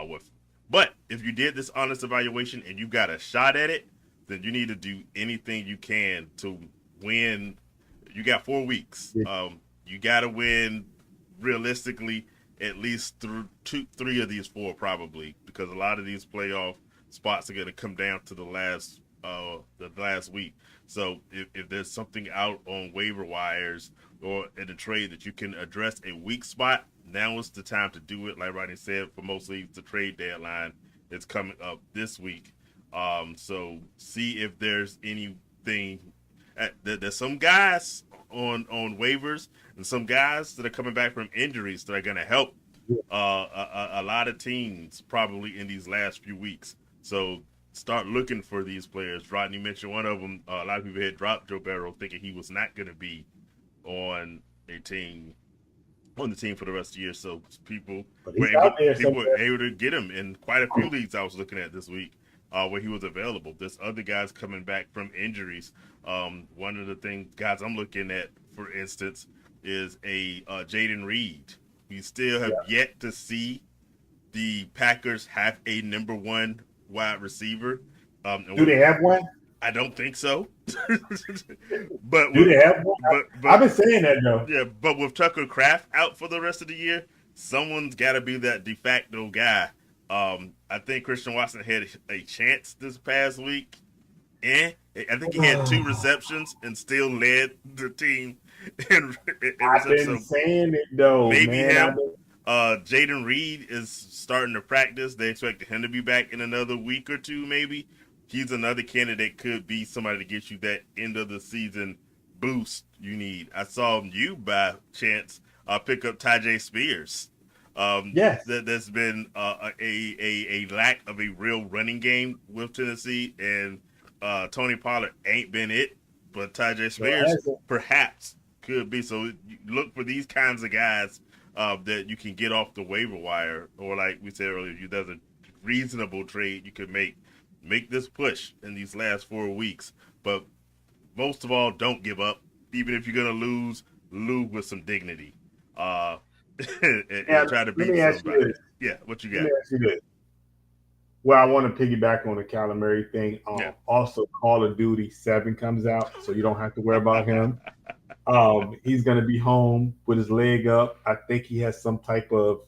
With, but if you did this honest evaluation and you got a shot at it, then you need to do anything you can to win. You got 4 weeks. You got to win realistically at least through three of these four probably because a lot of these playoff spots are going to come down to the last week. So if there's something out on waiver wires or in a trade that you can address a weak spot, now is the time to do it. Like Rodney said, for most leagues, the trade deadline is coming up this week. So see if there's anything. There's some guys on waivers and some guys that are coming back from injuries that are going to help a lot of teams probably in these last few weeks. So start looking for these players. Rodney mentioned one of them. A lot of people had dropped Joe Barrow thinking he was not going to be on a team on the team for the rest of the year. So But he's out there people were somewhere. able to get him in quite a few leagues I was looking at this week where he was available. There's other guys coming back from injuries. One of the guys I'm looking at, for instance, is a Jaden Reed. We still have Yeah. yet to see the Packers have a number one wide receiver. Do they have one? I don't think so. but Do with, they have one? I've but been saying that though. yeah, but with Tucker Kraft out for the rest of the year, someone's got to be that de facto guy. I think Christian Watson had a chance this past week. I think he had 2 receptions and still led the team in I've been receptions. So saying it though, maybe man. him. Jaden Reed is starting to practice. They expect him to be back in another week or two, maybe. He's another candidate, could be somebody to get you that end of the season boost you need. I saw you by chance pick up Tajay Spears. Yes. There's been a lack of a real running game with Tennessee, and Tony Pollard ain't been it, but Tajay Spears perhaps could be. So you look for these kinds of guys that you can get off the waiver wire, or like we said earlier, there's a reasonable trade you could make this push in these last 4 weeks. But most of all, don't give up. Even if you're gonna lose with some dignity. And try to Let beat me ask you somebody. this. Yeah, what you Let got? me ask you this. Well, I want to piggyback on the Kyler Murray thing. Yeah. Also, Call of Duty 7 comes out, so you don't have to worry about him. He's going to be home with his leg up. I think he has some type of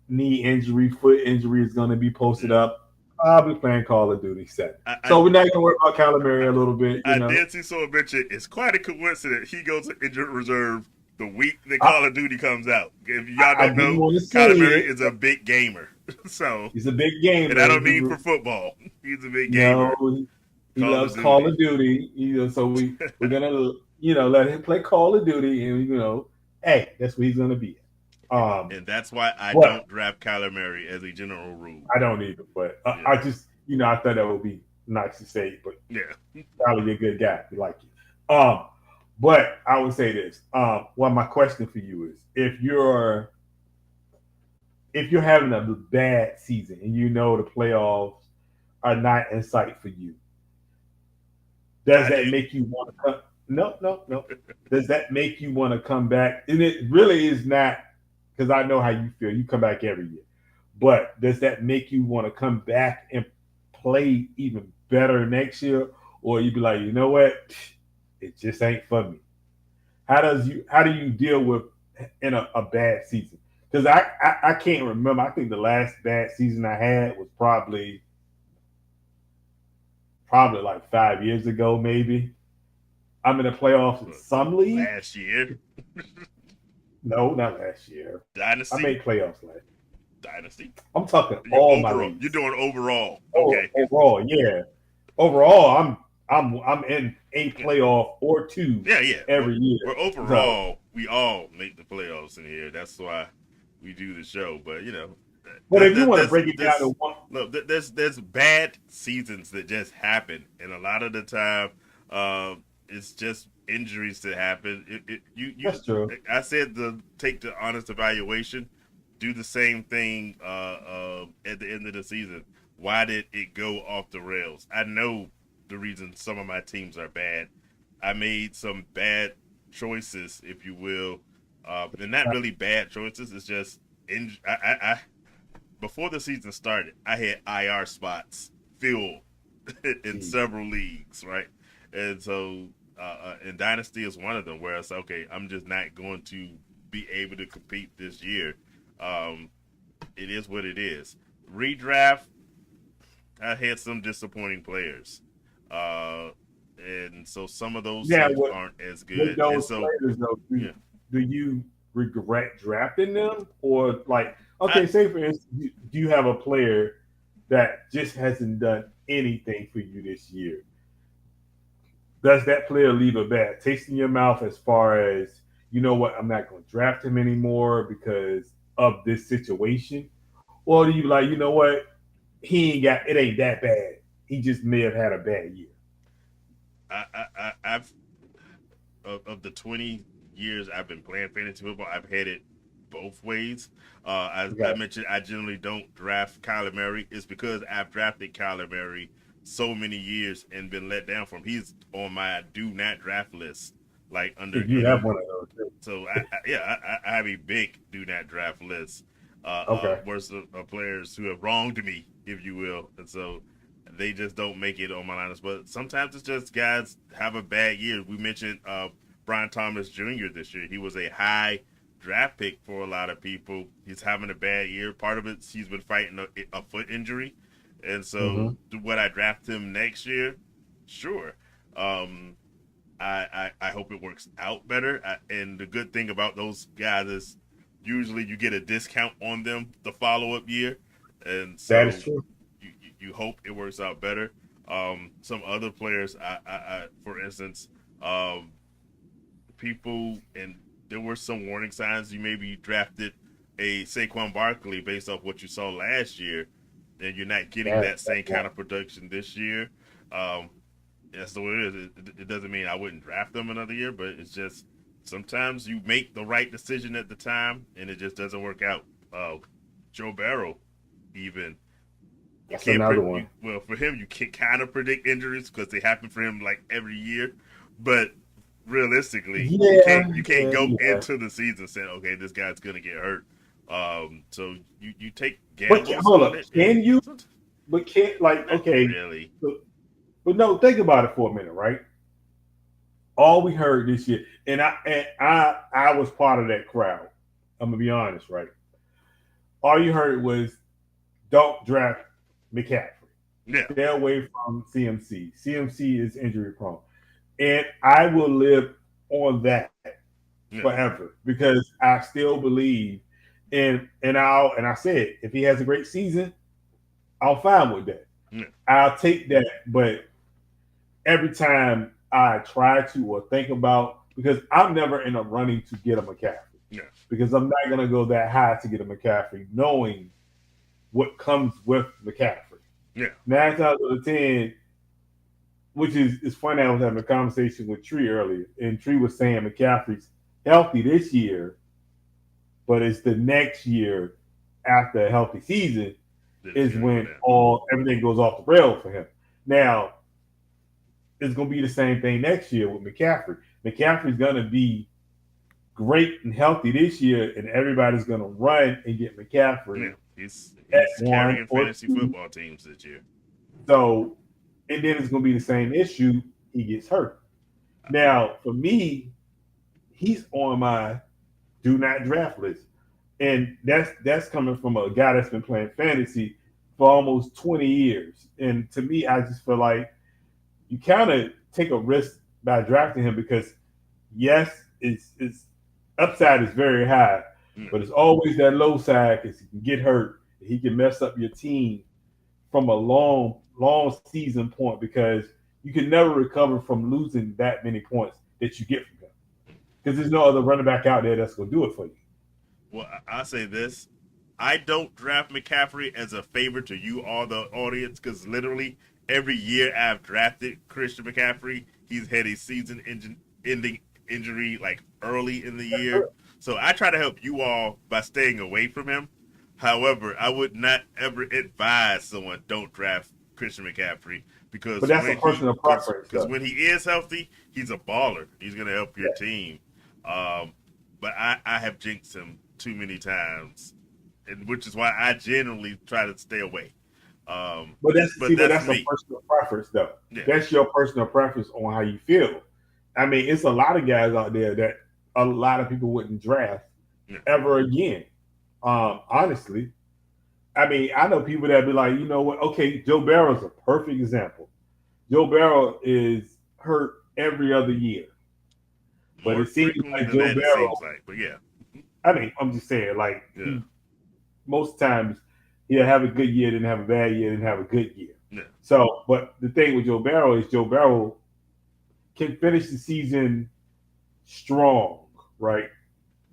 knee injury, foot injury is going to be posted up. I'll be playing Call of Duty 7. So we're not going to worry about Kyler Murray a little bit, I did see someone mention it's quite a coincidence he goes to injured reserve the week that Call of Duty comes out. If y'all don't know, Kyler Murray is a big gamer. So he's a big gamer. And I don't mean for football. He's a big gamer. No, he loves Call of Duty. So we're gonna let him play Call of Duty, and hey, that's where he's gonna be. And that's why I But don't draft Kyler Murray as a general rule. I don't either. But Yeah, I just, I thought that would be nice to say. But yeah. probably a good guy. We like you. But I would say this. Well, my question for you is, if you're having a bad season and you know the playoffs are not in sight for you, does I that do. make you want to come? No, no, no. Does that make you want to come back? And it really is not, because I know how you feel. You come back every year. But does that make you want to come back and play even better next year? Or you be like, you know what? It just ain't for me. How do you deal with in a bad season? Because I can't remember. I think the last bad season I had was probably like 5 years ago, maybe. I'm in the playoffs in some league. Last year, No, not last year. I dynasty, made playoffs last. dynasty. I'm talking You all my overall, you're leagues. doing overall. Oh, Okay. overall, yeah. Overall, I'm in a playoff or two Yeah, yeah. every year. We're So, overall, we all make the playoffs in here. That's why we do the show. But but if you want to break it down to there's one, look, there's bad seasons that just happen, and a lot of the time, it's just injuries that happen. that's true. I said to take the honest evaluation, do the same thing at the end of the season. Why did it go off the rails? I know the reason some of my teams are bad. I made some bad choices, if you will. They're not really bad choices. It's just I before the season started, I had IR spots filled in Jeez. several leagues, right? And so, and Dynasty is one of them where it's okay. I'm just not going to be able to compete this year. Um, it is what it is. Redraft, I had some disappointing players. Uh, and so some of those Yeah, teams with aren't as with good. And those so, players though, do, yeah, do you regret drafting them, or like, I okay, say for instance, do you have a player that just hasn't done anything for you this year? Does that player leave a bad taste in your mouth as far as, you know what, I'm not going to draft him anymore because of this situation? Or do you like, you know what, it ain't that bad. He just may have had a bad year. I've of the 20 years I've been playing fantasy football, I've had it both ways. I Okay. mentioned I generally don't draft Kyler Murray. It's because I've drafted Kyler Murray so many years and been let down from. He's on my do not draft list, like So under you have any. one of those too. So I have a big do not draft list. Okay. Worst of players who have wronged me, if you will, and so they just don't make it on my lineups. But sometimes it's just guys have a bad year. We mentioned Brian Thomas Jr. this year. He was a high draft pick for a lot of people. He's having a bad year. Part of it, he's been fighting a foot injury, and so Hmm. would I draft him next year? Sure. Um, I hope it works out better. And the good thing about those guys is usually you get a discount on them the follow up year, and That is so true. you hope it works out better. Some other players, for instance, um, people, and there were some warning signs. You maybe drafted a Saquon Barkley based off what you saw last year, and you're not getting that That's same kind one. of production this year. Um, that's the way it is. It doesn't mean I wouldn't draft them another year, but it's just sometimes you make the right decision at the time, and it just doesn't work out. Joe Barrow, even you That's can't another one. well for him you can kind of predict injuries because they happen for him like every year, but realistically Yeah, you can't yeah, go yeah. into the season saying okay this guy's gonna get hurt. So you take But gambles hold on up, it, can and you? But can't, like, not okay. really. But no, think about it for a minute, right? All we heard this year, and I was part of that crowd. I'm gonna be honest, right? All you heard was don't draft McCaffrey. Yeah, Stay away from CMC. CMC is injury prone, and I will live on that yeah, forever because I still believe and I said if he has a great season, I'm fine with that. yeah. I'll take that, but every time I try to or think about, because I'm never in a running to get a McCaffrey. Yeah. because I'm not going to go that high to get a McCaffrey, knowing what comes with McCaffrey. Yeah. 9 times out of 10, which is funny. I was having a conversation with Tree earlier, and Tree was saying McCaffrey's healthy this year, but it's the next year after a healthy season That it's is gonna go when down. all everything goes off the rail for him. Now it's going to be the same thing next year with McCaffrey. McCaffrey's going to be great and healthy this year, and everybody's going to run and get Yeah. McCaffrey at He's one carrying or fantasy two. football teams this year. So, and then it's going to be the same issue. He gets hurt. Now, for me, he's on my do not draft list, and that's coming from a guy that's been playing fantasy for almost 20 years. And to me, I just feel like you kind of take a risk by drafting him because yes, it's upside is very high, Yeah. but it's always that low side because he can get hurt. He can mess up your team from a long season point because you can never recover from losing that many points that you get from him because there's no other running back out there that's going to do it for you. Well, I say this. I don't draft McCaffrey as a favor to you, all the audience, because literally every year I've drafted Christian McCaffrey, he's had a season-ending injury like early in the year. So I try to help you all by staying away from him. However, I would not ever advise someone don't draft Christian McCaffrey But because that's a personal preference, because though. when he is healthy, he's a baller. He's going to help your Yeah. team. But I have jinxed him too many times, and which is why I generally try to stay away. But that's But see, but that's that's a me. personal preference, though. Yeah, That's your personal preference on how you feel. I mean, it's a lot of guys out there that a lot of people wouldn't draft yeah, ever again. Honestly, I mean, I know people that be like, you know what? Okay, Joe Barrow's a perfect example. Joe Barrow is hurt every other year, but more it seems frequently like than Joe that it Barrow. seems like. But yeah, I mean, I'm just saying, like yeah, he most times he'll have a good year, then have a bad year, then have a good year. yeah, So, but the thing with Joe Barrow is Joe Barrow can finish the season strong, right?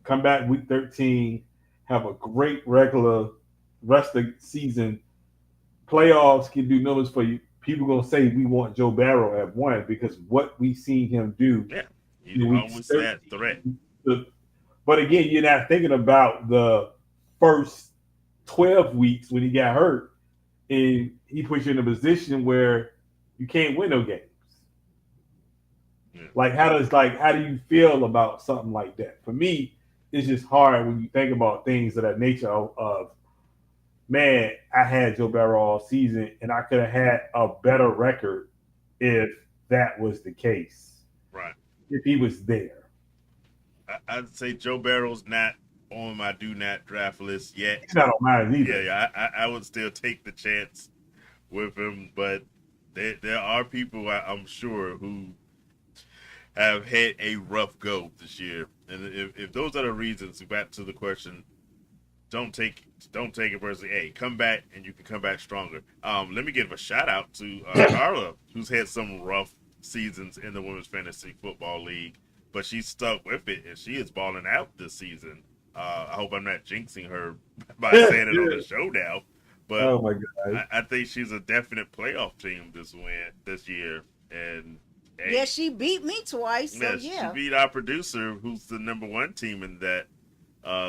Come back week 13, have a great regular rest of the season. Playoffs can do numbers for you. People gonna say we want Joe Barrow at one because what we seen him do yeah. He's in weeks always that threat. 13. But again, you're not thinking about the first 12 weeks when he got hurt and he puts you in a position where you can't win no games. Yeah, Like how do you feel about something like that? For me, it's just hard when you think about things of that nature of man, I had Joe Barrow all season and I could have had a better record if that was the case. right. If he was there. I'd say Joe Barrow's not on my do not draft list yet. He's not on mine Yeah, either. yeah. I would still take the chance with him, but there are people I'm sure who have had a rough go this year, and if those are the reasons, back to the question, don't take it personally. Hey, come back and you can come back stronger. Let me give a shout out to Carla, who's had some rough seasons in the women's fantasy football league, but she's stuck with it and she is balling out this season. I hope I'm not jinxing her by saying it on the show now, but Oh my god. I think she's a definite playoff team this year, and hey, Yeah, she beat me twice. So yeah, she yeah. beat our producer, who's the number one team in that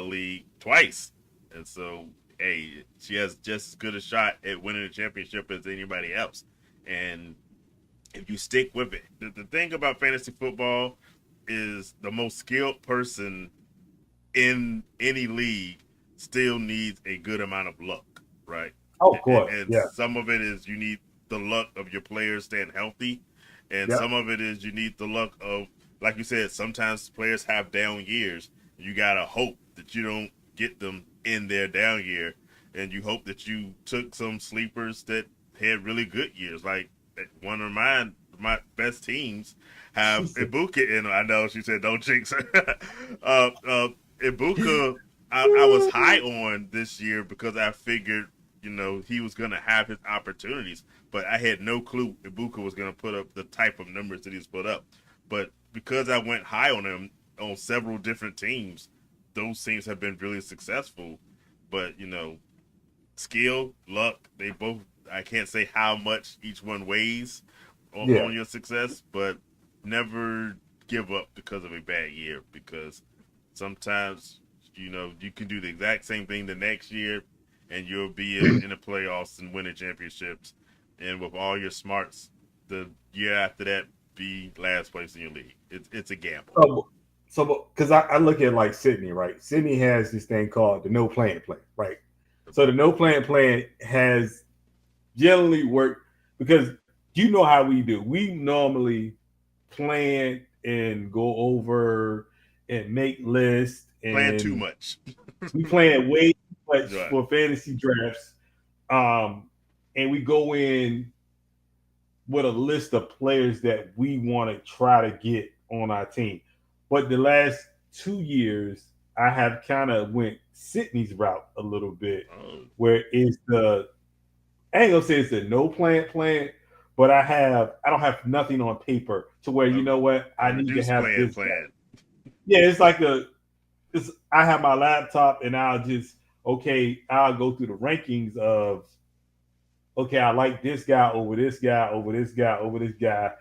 league twice. And so, hey, she has just as good a shot at winning the championship as anybody else. And if you stick with it, the thing about fantasy football is the most skilled person in any league still needs a good amount of luck, right? Oh, of course. And Yeah. some of it is you need the luck of your players staying healthy, and Yep. some of it is you need the luck of, like you said, sometimes players have down years. You gotta hope that you don't get them in their down year, and you hope that you took some sleepers that had really good years. Like one of my best teams have Ibuka in. I know she said don't jinx her. Ibuka, I was high on this year because I figured, he was going to have his opportunities, but I had no clue Ibuka was going to put up the type of numbers that he's put up. But because I went high on him on several different teams, those teams have been really successful. But skill, luck, they both. I can't say how much each one weighs Yeah. on your success, but never give up because of a bad year. Because sometimes you can do the exact same thing the next year, and you'll be in the playoffs and winning championships. And with all your smarts, the year after that, be last place in your league. It's a gamble. So because I look at like Sydney, right? Sydney has this thing called the no plan plan, right? So the no plan has generally worked because you know how we do. We normally plan and go over and make lists, Playing too and much. we plan way too much Right. for fantasy drafts. Um, and we go in with a list of players that we want to try to get on our team. But the last 2 years, I have kind of went Sydney's route a little bit, Oh, where it's the I ain't gonna say it's a no plan, but I don't have nothing on paper to where a, you know what a I need to reduced have this guy. plan. Yeah, it's like I have my laptop and I'll go through the rankings of okay, I like this guy over this guy over this guy over this guy.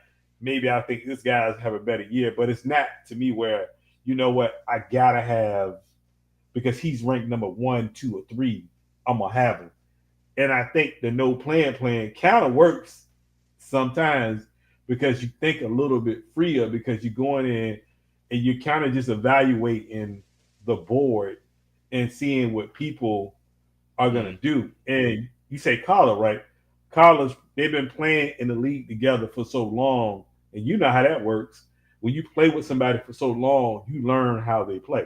Maybe I think this guy's have a better year, but it's not to me where you know what I gotta have because he's ranked number 1, 2, or 3. I'm gonna have him, and I think the no plan kind of works sometimes because you think a little bit freer because you're going in and you kind of just evaluating the board and seeing what people are gonna Mm. do. And you say Carla, right? Carla's they've been playing in the league together for so long, and you know how that works. When you play with somebody for so long, you learn how they play.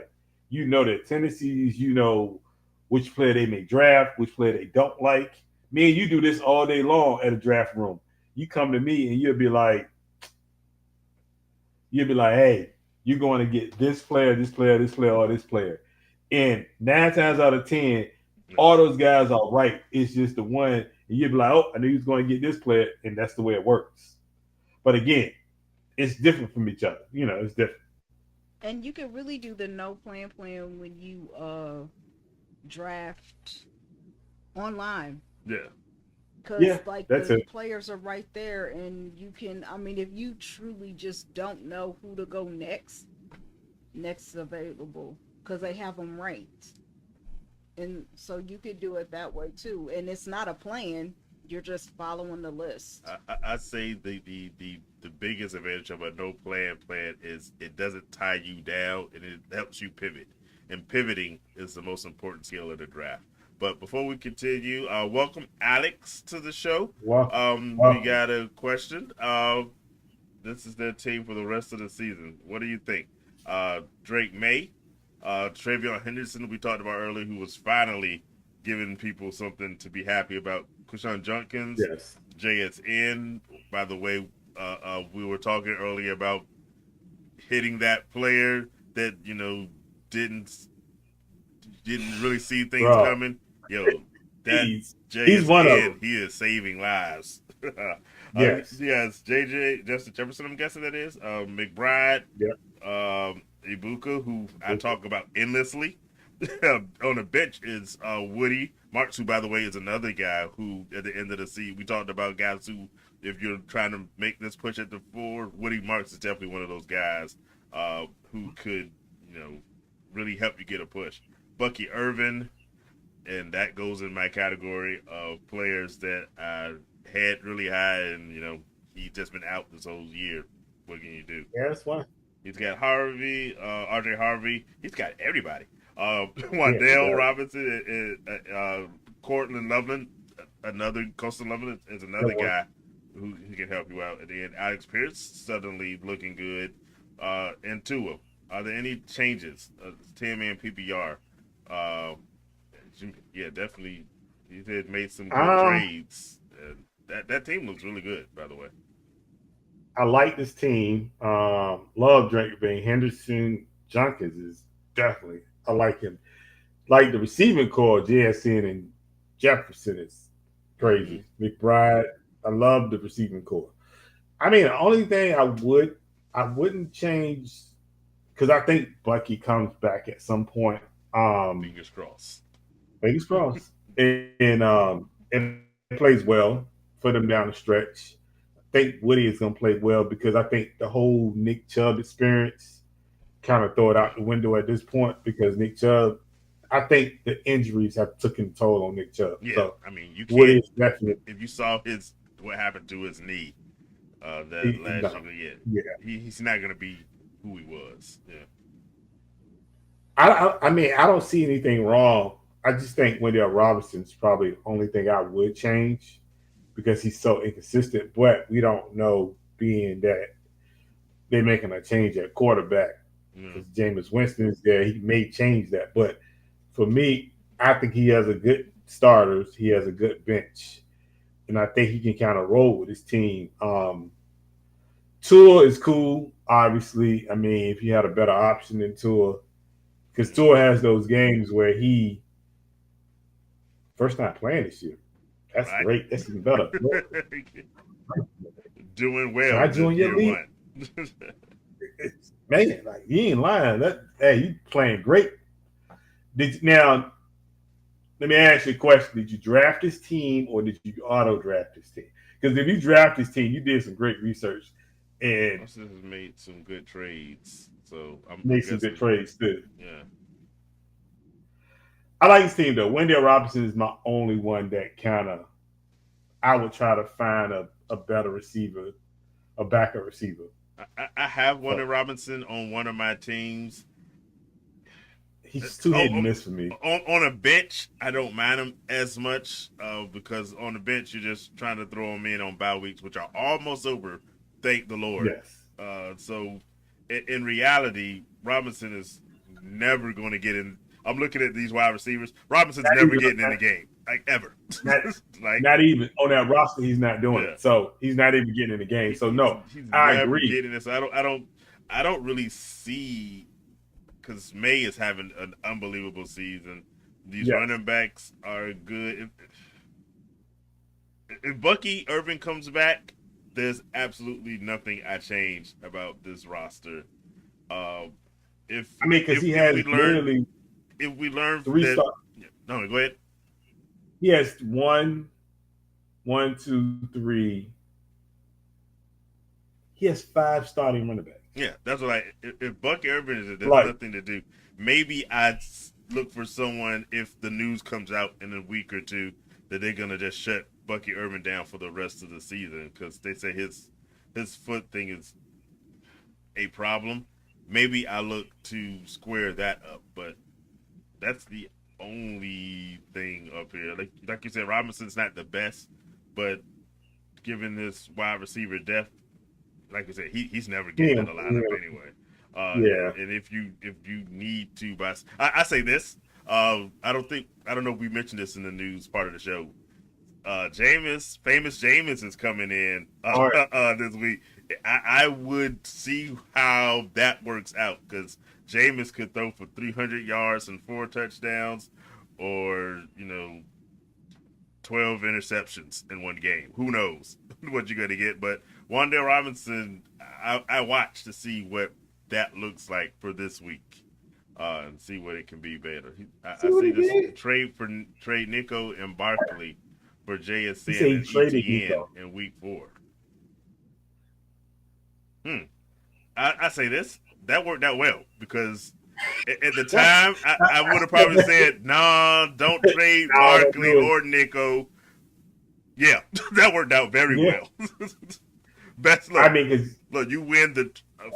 You know their tendencies, you know which player they may draft, which player they don't like. Me and you do this all day long at a draft room. You come to me and you'll be like, hey, you're going to get this player, this player, this player, or this player. And 9 times out of 10, all those guys are right. It's just the one, and you'll be like, oh, I knew he was going to get this player, and that's the way it works. But again, it's different from each other. It's different. And you can really do the no plan when you draft online, Yeah, because like that's the it. players are right there, and you can, I mean, if you truly just don't know who to go next available, because they have them ranked, and so you could do it that way too, and it's not a plan, you're just following the list. I say the biggest advantage of a no plan is it doesn't tie you down and it helps you pivot. And pivoting is the most important skill of the draft. But before we continue, welcome Alex to the show. Welcome, We welcome. got a question. This is their team for the rest of the season. What do you think? Drake May, Travion Henderson, we talked about earlier, who was finally giving people something to be happy about. Kushan Junkins, Yes. JSN. By the way, we were talking earlier about hitting that player that didn't didn't really see things Bro, coming. Yo, that he's one of JSN, them. he is saving lives. Yes. Yes, JJ Justin Jefferson. I'm guessing that is McBride, Yep. Ibuka, who I talk about endlessly. On the bench is Woody Marks, who, by the way, is another guy who, at the end of the season, we talked about guys who, if you're trying to make this push at the 4, Woody Marks is definitely one of those guys who could, really help you get a push. Bucky Irvin, and that goes in my category of players that I had really high, and he's just been out this whole year. What can you do? Yeah, that's fine. He's got Harvey, RJ Harvey. He's got everybody. Yeah, he Wandale does. Robinson, Cortland Loveland, another Coastal Loveland is That another one. guy who can help you out. And then Alex Pierce suddenly looking good. And Tua. Are there any changes? 10-man PPR. Uh, yeah, definitely. He had made some good Um, trades. That team looks really good, by the way. I like this team. Love Drake Bay. Henderson Junkins is definitely. I like him. Like the receiving core, JSN and Jefferson is Mm-hmm. crazy. McBride, I love the receiving core. I mean, the only thing I wouldn't change because I think Bucky comes back at some point. Fingers crossed. Fingers crossed, and plays well for them down the stretch. I think Woody is going to play well because I think the whole Nick Chubb experience kind of throw it out the window at this point because Nick Chubb, I think the injuries have taken a toll on Nick Chubb. Yeah, So I mean, you Woody can't. is definitely If you saw his what happened to his knee that last no, year, yeah. he's not gonna be who he was. Yeah, I mean, I don't see anything wrong. I just think Wendell Robinson's probably the only thing I would change because he's so inconsistent. But we don't know being that they're making a change at quarterback mm. because Jameis Winston is there. He may change that. But for me, I think he has a good starters. He has a good bench. And I think he can kind of roll with his team. Tua is cool, obviously. I mean, if you had a better option than Tua, because Tua has those games where he first time playing this year. That's Right. great. That's even better. Doing well Try this doing your year league. one. Man, like you ain't lying. Hey, you playing great. Now let me ask you a question. Did you draft this team or did you auto draft this team? Because if you draft this team, you did some great research and Austin has made some good trades, so I'm made some good guessing. trades too. Yeah, I like this team though. Wendell Robinson is my only one that kind of I would try to find a better receiver, a backup receiver. I have So Warner Robinson on one of my teams. he's too hit and On, miss for me. on a bench, I don't mind him as much because on the bench you're just trying to throw him in on bye weeks, which are almost over. Thank the Lord. Yes. So in reality, Robinson is never going to get in. I'm looking at these wide receivers. Robinson's Not never even, getting in the game, like ever. not, like not even on that roster, he's not doing yeah, it. So he's not even getting in the game. So no, he's I never agree. getting this. I don't really see because May is having an unbelievable season. These Yes. running backs are good. If Bucky Irvin comes back, there's absolutely nothing I change about this roster. Uh, I mean, because he has literally if we learn three that, start. no, go ahead. He has one, two, three. He has five starting running backs. Yeah, that's what if Bucky Irvin is, there's Like nothing to do. Maybe I'd look for someone if the news comes out in a week or two that they're gonna just shut Bucky Irvin down for the rest of the season because they say his foot thing is a problem. Maybe I look to square that up, but that's the only thing up here. Like you said, Robinson's not the best, but given this wide receiver depth, like I said, he's never getting in the lineup anyway. Yeah. And if you need to, I say this. I don't know if we mentioned this in the news part of the show. Famous Jameis is coming in this week. I would see how that works out because Jameis could throw for 300 yards and 4 touchdowns, or 12 interceptions in one game. Who knows what you're going to get? But Wan'Dale Robinson, I watch to see what that looks like for this week and see what it can be better. I see this trade Nico and Barkley for JSN and ETN in week 4. I say this. That worked out well because at the time I would have probably said, nah, don't trade Barkley or Nico. Yeah, that worked out very well. Best luck. I mean, look, you win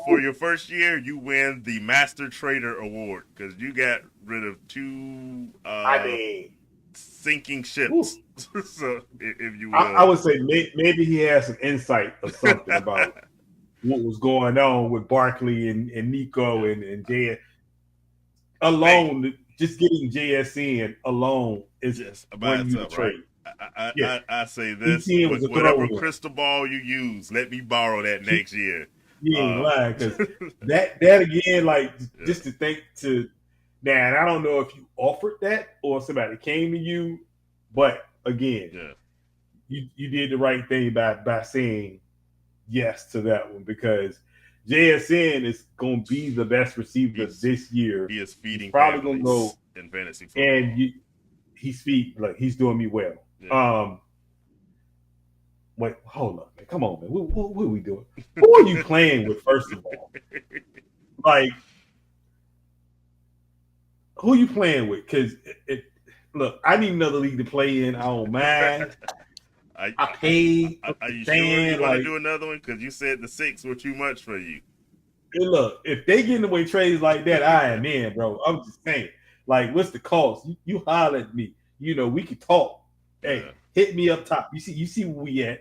for your first year, you win the Master Trader Award because you got rid of 2 sinking ships. So if you will. I would say maybe he has some insight or something about what was going on with Barkley and Nico and JS. Alone, just getting JSN alone is just about you to trade. Right? I say this: whatever crystal ball you use, let me borrow that next year. You ain't lying because that again, like just to think to now. And I don't know if you offered that or somebody came to you, but again, you did the right thing by saying yes to that one because JSN is going to be the best receiver He's this year. he is He's feeding probably going to go, families in fantasy and football. he's doing me well. Yeah. Wait, hold up, man. Come on, man. What are we doing? Who are you playing with, first of all? Like, who are you playing with? Because look, I need another league to play in. I don't mind. I, I paid. I'm are you just sure you saying, want to like, do another one? Because you said the six were too much for you. hey, look, if they get in the way trades like that, I am in, bro. I'm just saying. Like, what's the cost? You holler at me. We can talk. Hey, Yeah. hit me up top. You see where we at.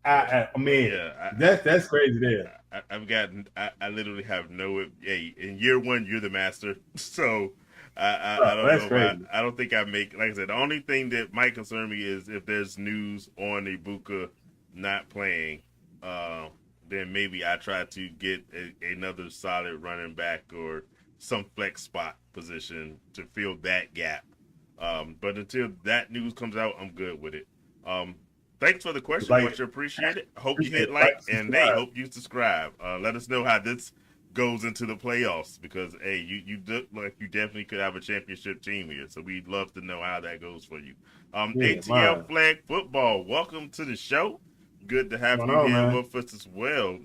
I But mean, yeah, that's crazy there. I've gotten. I literally have no. Hey, in year one, you're the master. So I Bro, don't that's know if crazy. I don't think I make. Like I said, the only thing that might concern me is if there's news on Ibuka not playing. Uh, then maybe I try to get another solid running back or some flex spot position to fill that gap. But until that news comes out, I'm good with it. Um, Thanks for the question. Like, Much appreciated. Hope you appreciate hit it. Like, like and hey, subscribe. hope you subscribe. Let us know how this goes into the playoffs because hey, you look like you definitely could have a championship team here. So we'd love to know how that goes for you. Yeah, ATL mine. Flag Football, welcome to the show. Good to have What's you going on, here man? with us as well.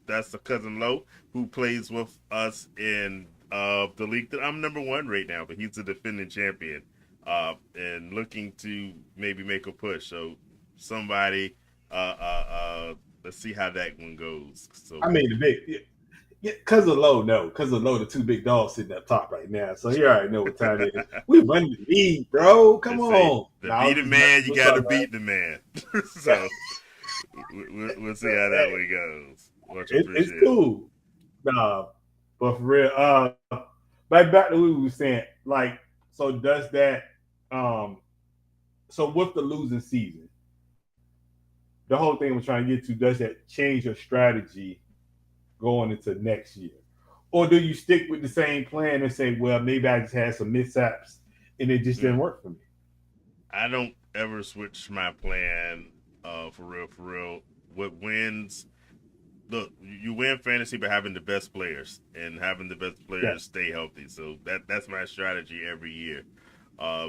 That's a cousin Low who plays with us in the league that I'm number one right now, but he's the defending champion and looking to maybe make a push. So somebody, let's see how that one goes. So I mean, the big, yeah, cause of low, no, cause of low, the two big dogs sitting up top right now. So you already know what time it is. We run the league, bro. they Come say on. to No, I'm beat a just man, you what's got up, to man? beat the man. So we'll see how that Hey, one goes. Much it's appreciated. cool. Nah, but for real, like back to what we were saying, like, so does that, um, so with the losing season, the whole thing we're trying to get to, does that change your strategy going into next year? Or do you stick with the same plan and say, well, maybe I just had some mishaps and it just didn't Mm. work for me? I don't ever switch my plan. For real, for real. What wins look, you win fantasy by having the best players and having the best Yeah. players stay healthy. So that's my strategy every year.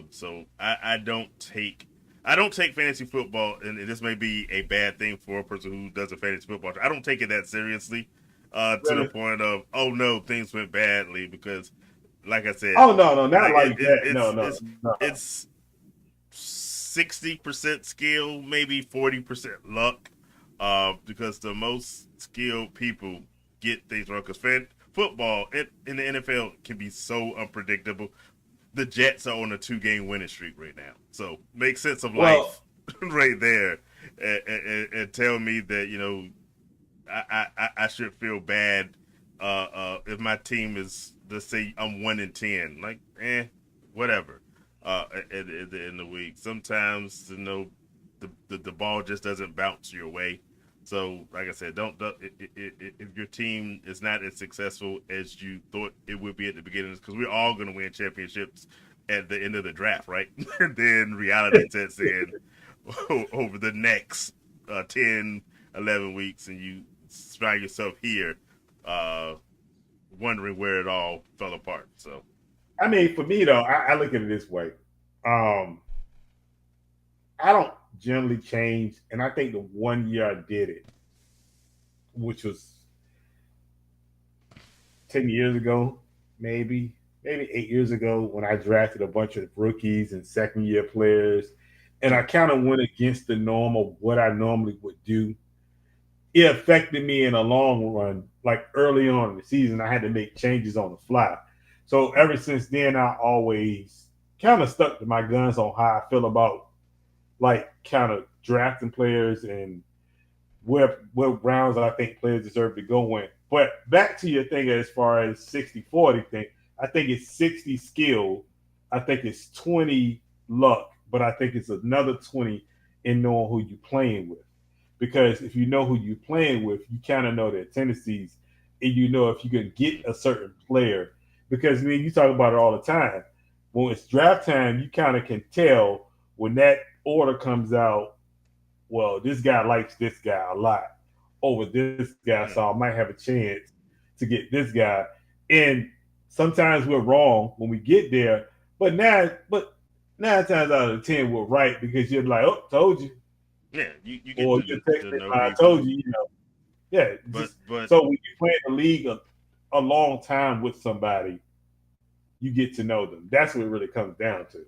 So I don't take fantasy football, and this may be a bad thing for a person who does a fantasy football. I don't take it that seriously, to the Really? point of oh no, things went badly because, like I said, Oh no, no, not like like that. No, no, it's no. it's 60% skill, maybe 40% luck, because the most skilled people get things wrong. Because football in the NFL can be so unpredictable. The Jets are on a 2-game winning streak right now, so make sense of Well, life right there, and tell me that I should feel bad if my team is, let's say I'm 1-10, like whatever. At the end of the week, sometimes the ball just doesn't bounce your way. So like I said, don't if your team is not as successful as you thought it would be at the beginning, because we're all going to win championships at the end of the draft, right? And then reality sets in over the next 10, 11 weeks, and you find yourself here, uh, wondering where it all fell apart. So, I mean, for me though, I look at it this way. Um, I don't generally change, and I think the one year I did it, which was 10 years ago, maybe 8 years ago, when I drafted a bunch of rookies and second year players, and I kind of went against the norm of what I normally would do. It affected me in the long run. Like early on in the season, I had to make changes on the fly. So ever since then, I always kind of stuck to my guns on how I feel about like kind of drafting players and what rounds I think players deserve to go in. But back to your thing as far as 60-40 thing, I think it's 60 skill. I think it's 20 luck, but I think it's another 20 in knowing who you're playing with. Because if you know who you're playing with, you kind of know their tendencies and you know if you can get a certain player. Because I mean, you talk about it all the time. When it's draft time, you kind of can tell when that order comes out, well, this guy likes this guy a lot. over this guy, so I might have a chance to get this guy. And sometimes we're wrong when we get there, but 9 times out of 10 we're right because you're like, oh, told you, Yeah, you get or to you're texting, know I people, told you, you know, yeah. Just but so when you play in the league a long time with somebody, you get to know them. That's what it really comes down to.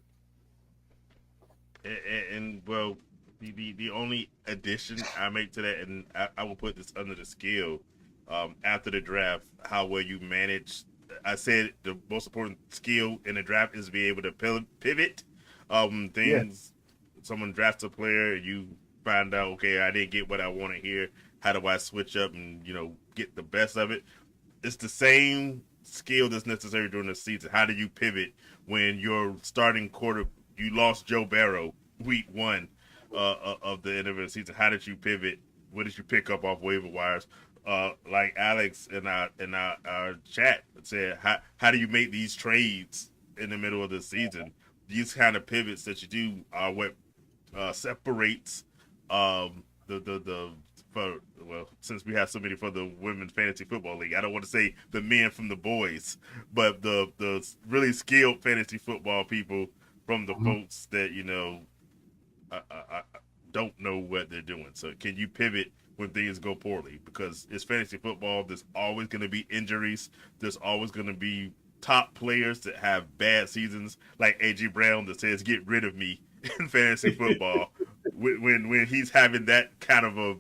and well, the only addition I make to that, and I will put this under the skill, after the draft, how well you manage. I said the most important skill in the draft is to be able to pivot. Yeah, Things someone drafts a player, you find out, okay, I didn't get what I wanted here. How do I switch up and get the best of it? It's the same skill that's necessary during the season. How do you pivot when your starting quarter, you lost Joe Barrow week one of the end of the season? How did you pivot? What did you pick up off waiver wires? Like Alex in our chat said, how do you make these trades in the middle of the season? These kind of pivots that you do are what separates the for, well, since we have so many for the women's fantasy football league, I don't want to say the men from the boys, but the really skilled fantasy football people from the Mhm. folks that don't know what they're doing. So can you pivot when things go poorly? Because it's fantasy football. There's always going to be injuries. There's always going to be top players that have bad seasons, like AJ Brown that says "get rid of me" in fantasy football. When he's having that kind of a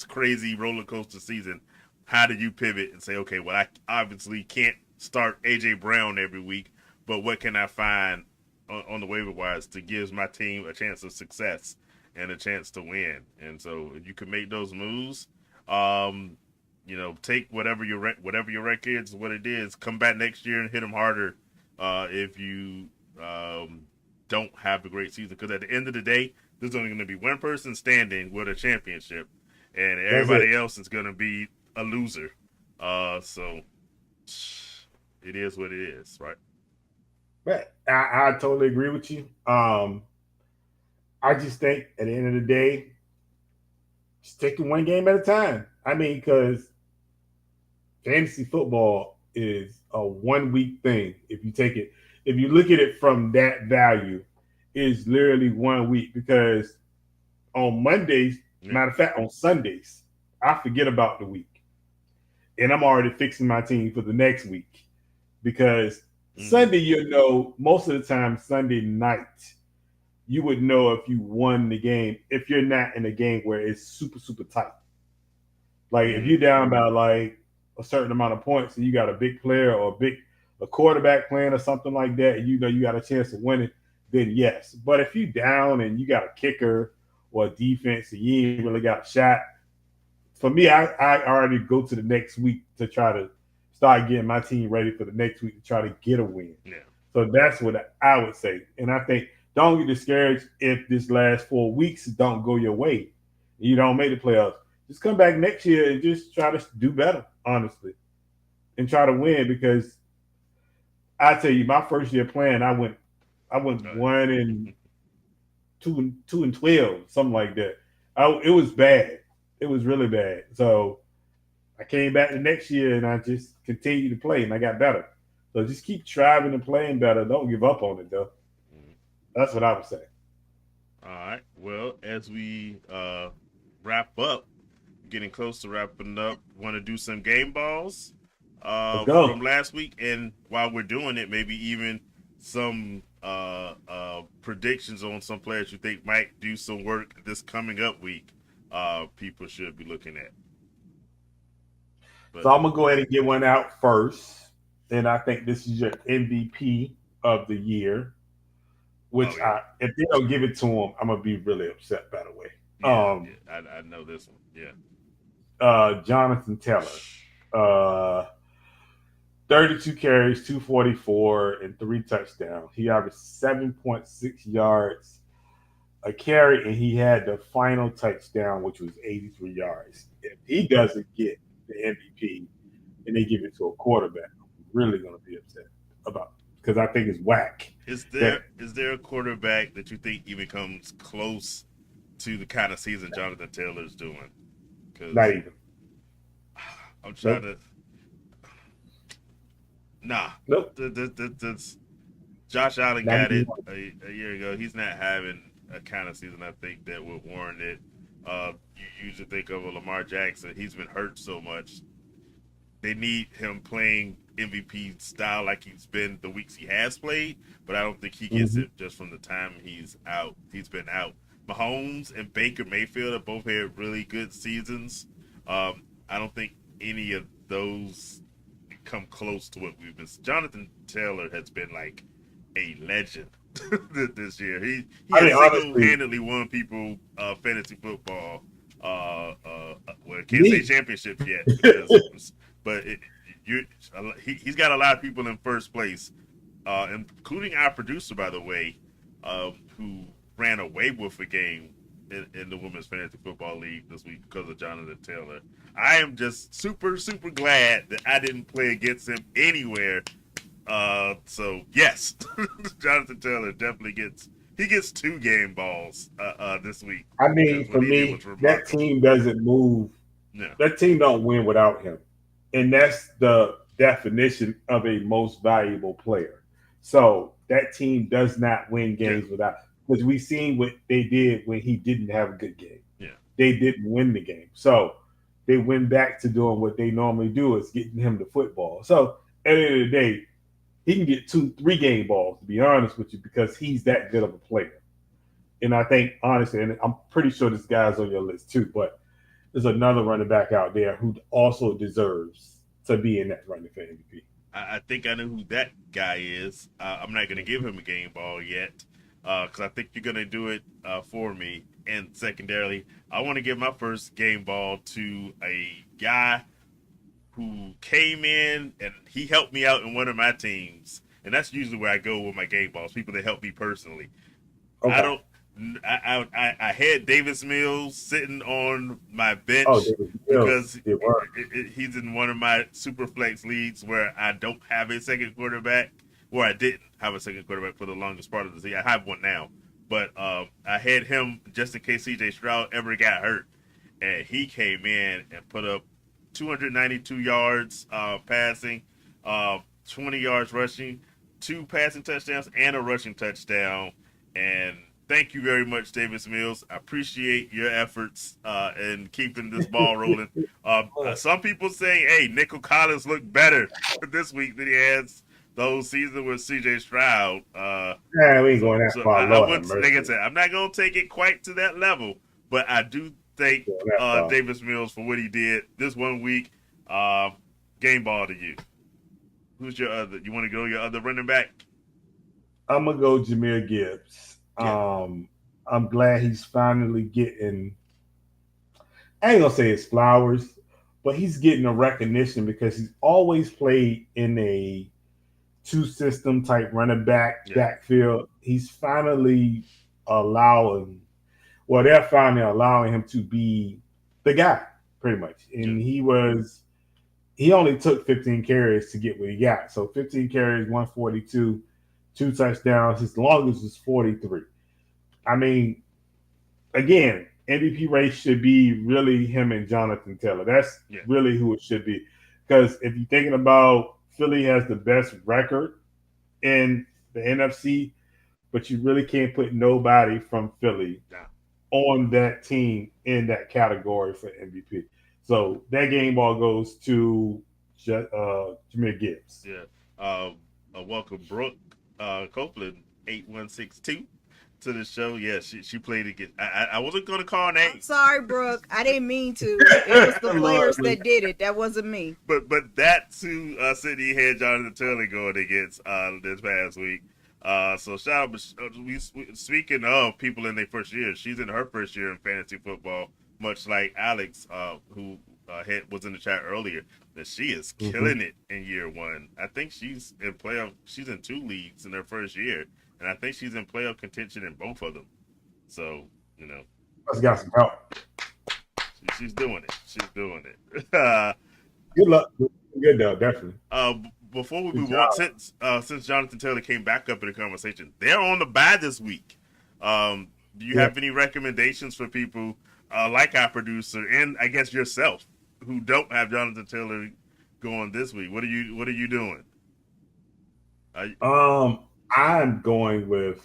crazy roller coaster season, how do you pivot and say, okay, well, I obviously can't start AJ Brown every week, but what can I find on the waiver wires to give my team a chance of success and a chance to win? And so if you can make those moves, take whatever your record is, what it is, come back next year and hit them harder. If you don't have a great season, because at the end of the day, there's only going to be one person standing with a championship, and that's it. everybody else is going to be a loser. So it is what it is, right? But I totally agree with you. I just think at the end of the day, just take it one game at a time. I mean, because fantasy football is a 1 week thing. If you look at it from that value, it's literally 1 week because on Mondays, Yeah. matter of fact, on Sundays, I forget about the week and I'm already fixing my team for the next week because Mm-hmm. Sunday, most of the time, Sunday night, you would know if you won the game if you're not in a game where it's super, super tight. Like if Mm-hmm. you're down by like a certain amount of points and you got a big player or a quarterback playing or something like that, and you know you got a chance of winning, then yes. But if you down and you got a kicker or a defense and you ain't really got a shot, for me, I already go to the next week to try to start getting my team ready for the next week to try to get a win. Yeah. So that's what I would say. And I think don't get discouraged if this last 4 weeks don't go your way. You don't make the playoffs. Just come back next year and just try to do better, honestly, and try to win. Because I tell you, my first year playing, I went Uh, 1-2 and 12, something like that. It was bad. It was really bad. So I came back the next year and I just continued to play and I got better. So just keep striving and playing better. Don't give up on it though. mhm. That's what I would say. All right. Well, as we wrap up, getting close to wrapping up, want to do some game balls Let's from go. last week, and while we're doing it, maybe even some predictions on some players you think might do some work this coming up week. People should be looking at. So But I'm gonna go ahead and get one out first. And I think this is your MVP of the year. oh Which yeah, if they don't give it to him, I'm gonna be really upset. By the way, yeah, yeah. I know this one. Yeah. Jonathan Taylor, uh, 32 carries, 244, and 3 touchdowns. He averaged 7.6 yards a carry, and he had the final touchdown, which was 83 yards. If he doesn't get the MVP and they give it to a quarterback, I'm really going to be upset about because I think it's whack. Is That there a quarterback that you think even comes close to the kind of season Jonathan Taylor's doing? not Because even. I'm trying to. Nah. Nope. That's Josh Allen Not got even it one. a year ago. He's not having a kind of season I think that would warrant it. You usually think of a Lamar Jackson. He's been hurt so much. They need him playing MVP style like he's been the weeks he has played, but I don't think he gets Mm-hmm. it just from the time he's out. He's been out. Mahomes and Baker Mayfield have both had really good seasons. I don't think any of those come close to what we've been. Jonathan Taylor has been like a legend this year. He I has mean, single honestly, handedly won people fantasy football. Well, can't say me. championships yet because, but he's got a lot of people in first place, including our producer, by the way, who ran away with a game in the women's fantasy football league this week because of Jonathan Taylor. I am just super glad that I didn't play against him anywhere. So yes, Jonathan Taylor definitely gets 2 game balls this week I because mean, what for he did was me, that remarkable. team doesn't move. No, That team don't win without him, and that's the definition of a most valuable player. So that team does not win yeah, games without, because we seen what they did when he didn't have a good game. yeah, They didn't win the game, so they went back to doing what they normally do, is getting him the football. So at the end of the day, he can get 2, 3 game balls. To be honest with you, because he's that good of a player. And I think honestly, and I'm pretty sure this guy's on your list too, but there's another running back out there who also deserves to be in that running for MVP. I think I know who that guy is. I'm not going to give him a game ball yet because I think you're going to do it for me. And secondarily, I want to give my first game ball to a guy who came in and he helped me out in one of my teams. And that's usually where I go with my game balls, people that help me personally. I Okay. don't. I had Davis Mills sitting on my Oh, bench David Mills because did work. he's in one of my super flex leagues where I don't have a second quarterback, or I didn't have a second quarterback for the longest part of the season. I have one now, but I had him just in case CJ Stroud ever got hurt, and he came in and put up 292 yards passing, 20 yards rushing, 2 passing touchdowns, and a rushing touchdown. And thank you very much, Davis Mills. I appreciate your efforts in keeping this ball rolling. Some people saying, hey, Nico Collins looked better this week than he has the whole season with CJ Stroud. Man, we ain't going that So far. I Lord have wouldn't, like I mercy. said, I'm not going to take it quite to that level, but I do thank Going that far. Davis Mills for what he did this one week. Game ball to you. Who's your other? You want to go your other running back? I'm gonna go Jameer Gibbs. Yeah, I'm glad he's finally getting. I ain't gonna say his flowers, but he's getting a recognition because he's always played in a 2 system type running back yeah, backfield. He's finally allowing, well, they're finally allowing him to be the guy, pretty much. yeah. And he only took 15 carries to get what he got. So 15 carries, 142, 2 touchdowns. His longest was 43. I mean, again, MVP race should be really him and Jonathan Taylor. That's Yeah. really who it should be. Because if you're thinking about Philly has the best record in the NFC, but you really can't put nobody from Philly Nah. on that team in that category for MVP. So that game ball goes to Jameer Gibbs. Yeah. Welcome Brooke Copeland 8162 to the show. Yeah, she played against. I wasn't gonna call I'm names, sorry, Brooke. I didn't mean to. It was the players that did it. That wasn't me. but that's who Sydney had Jonathan Taylor going against this past week. So shout out. Speaking of people in their first year, she's in her first year in fantasy football, much like Alex, who was in the chat earlier. That she is killing it in year 1. I think she's in playoff. She's in 2 leagues in her first year, and I think she's in playoff contention in both of them. So Must got some help. she's doing it. She's doing it. Good luck. Good though, definitely. Before we Good move on, job. since Jonathan Taylor came back up in the conversation, they're on the bye this week. Do you Yeah. have any recommendations for people like our producer and I guess yourself who don't have Jonathan Taylor going this week? What are you doing? I'm going with.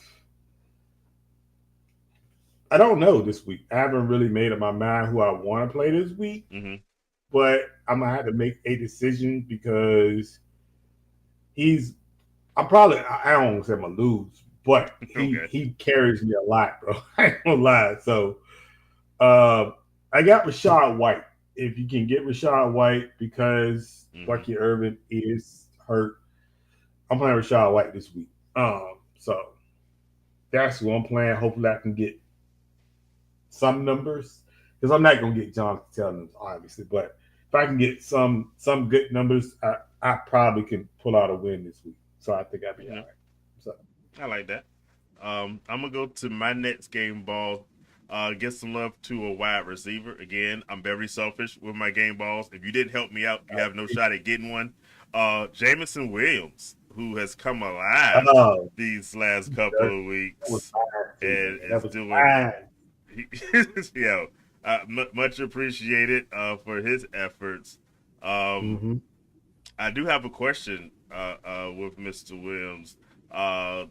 I don't know this week. I haven't really made up my mind who I want to play this week, Mm-hmm. but I'm gonna have to make a decision because he's. I'm probably. I don't want to say I'm gonna lose, but Okay. he carries me a lot, bro. I ain't gonna lie. So uh, I got Rashad White. If you can get Rashad White because Mm-hmm. Bucky Irvin is hurt, I'm playing Rashad White this week. So that's who I'm playing. Hopefully, I can get some numbers because I'm not gonna get Jonathan Taylor obviously, but if I can get some good numbers, I probably can pull out a win this week. So I think I'll be all Yeah, right. So I like that. I'm gonna go to my next game ball. Get some love to a wide receiver. Again, I'm very selfish with my game balls. If you didn't help me out, you have no shot at getting one. Jamison Williams, who has come alive oh, these last couple of that was weeks fine, and man. That is was doing, fine. yo, much appreciated for his efforts. Um, Mm-hmm. I do have a question with Mr. Williams. Uh,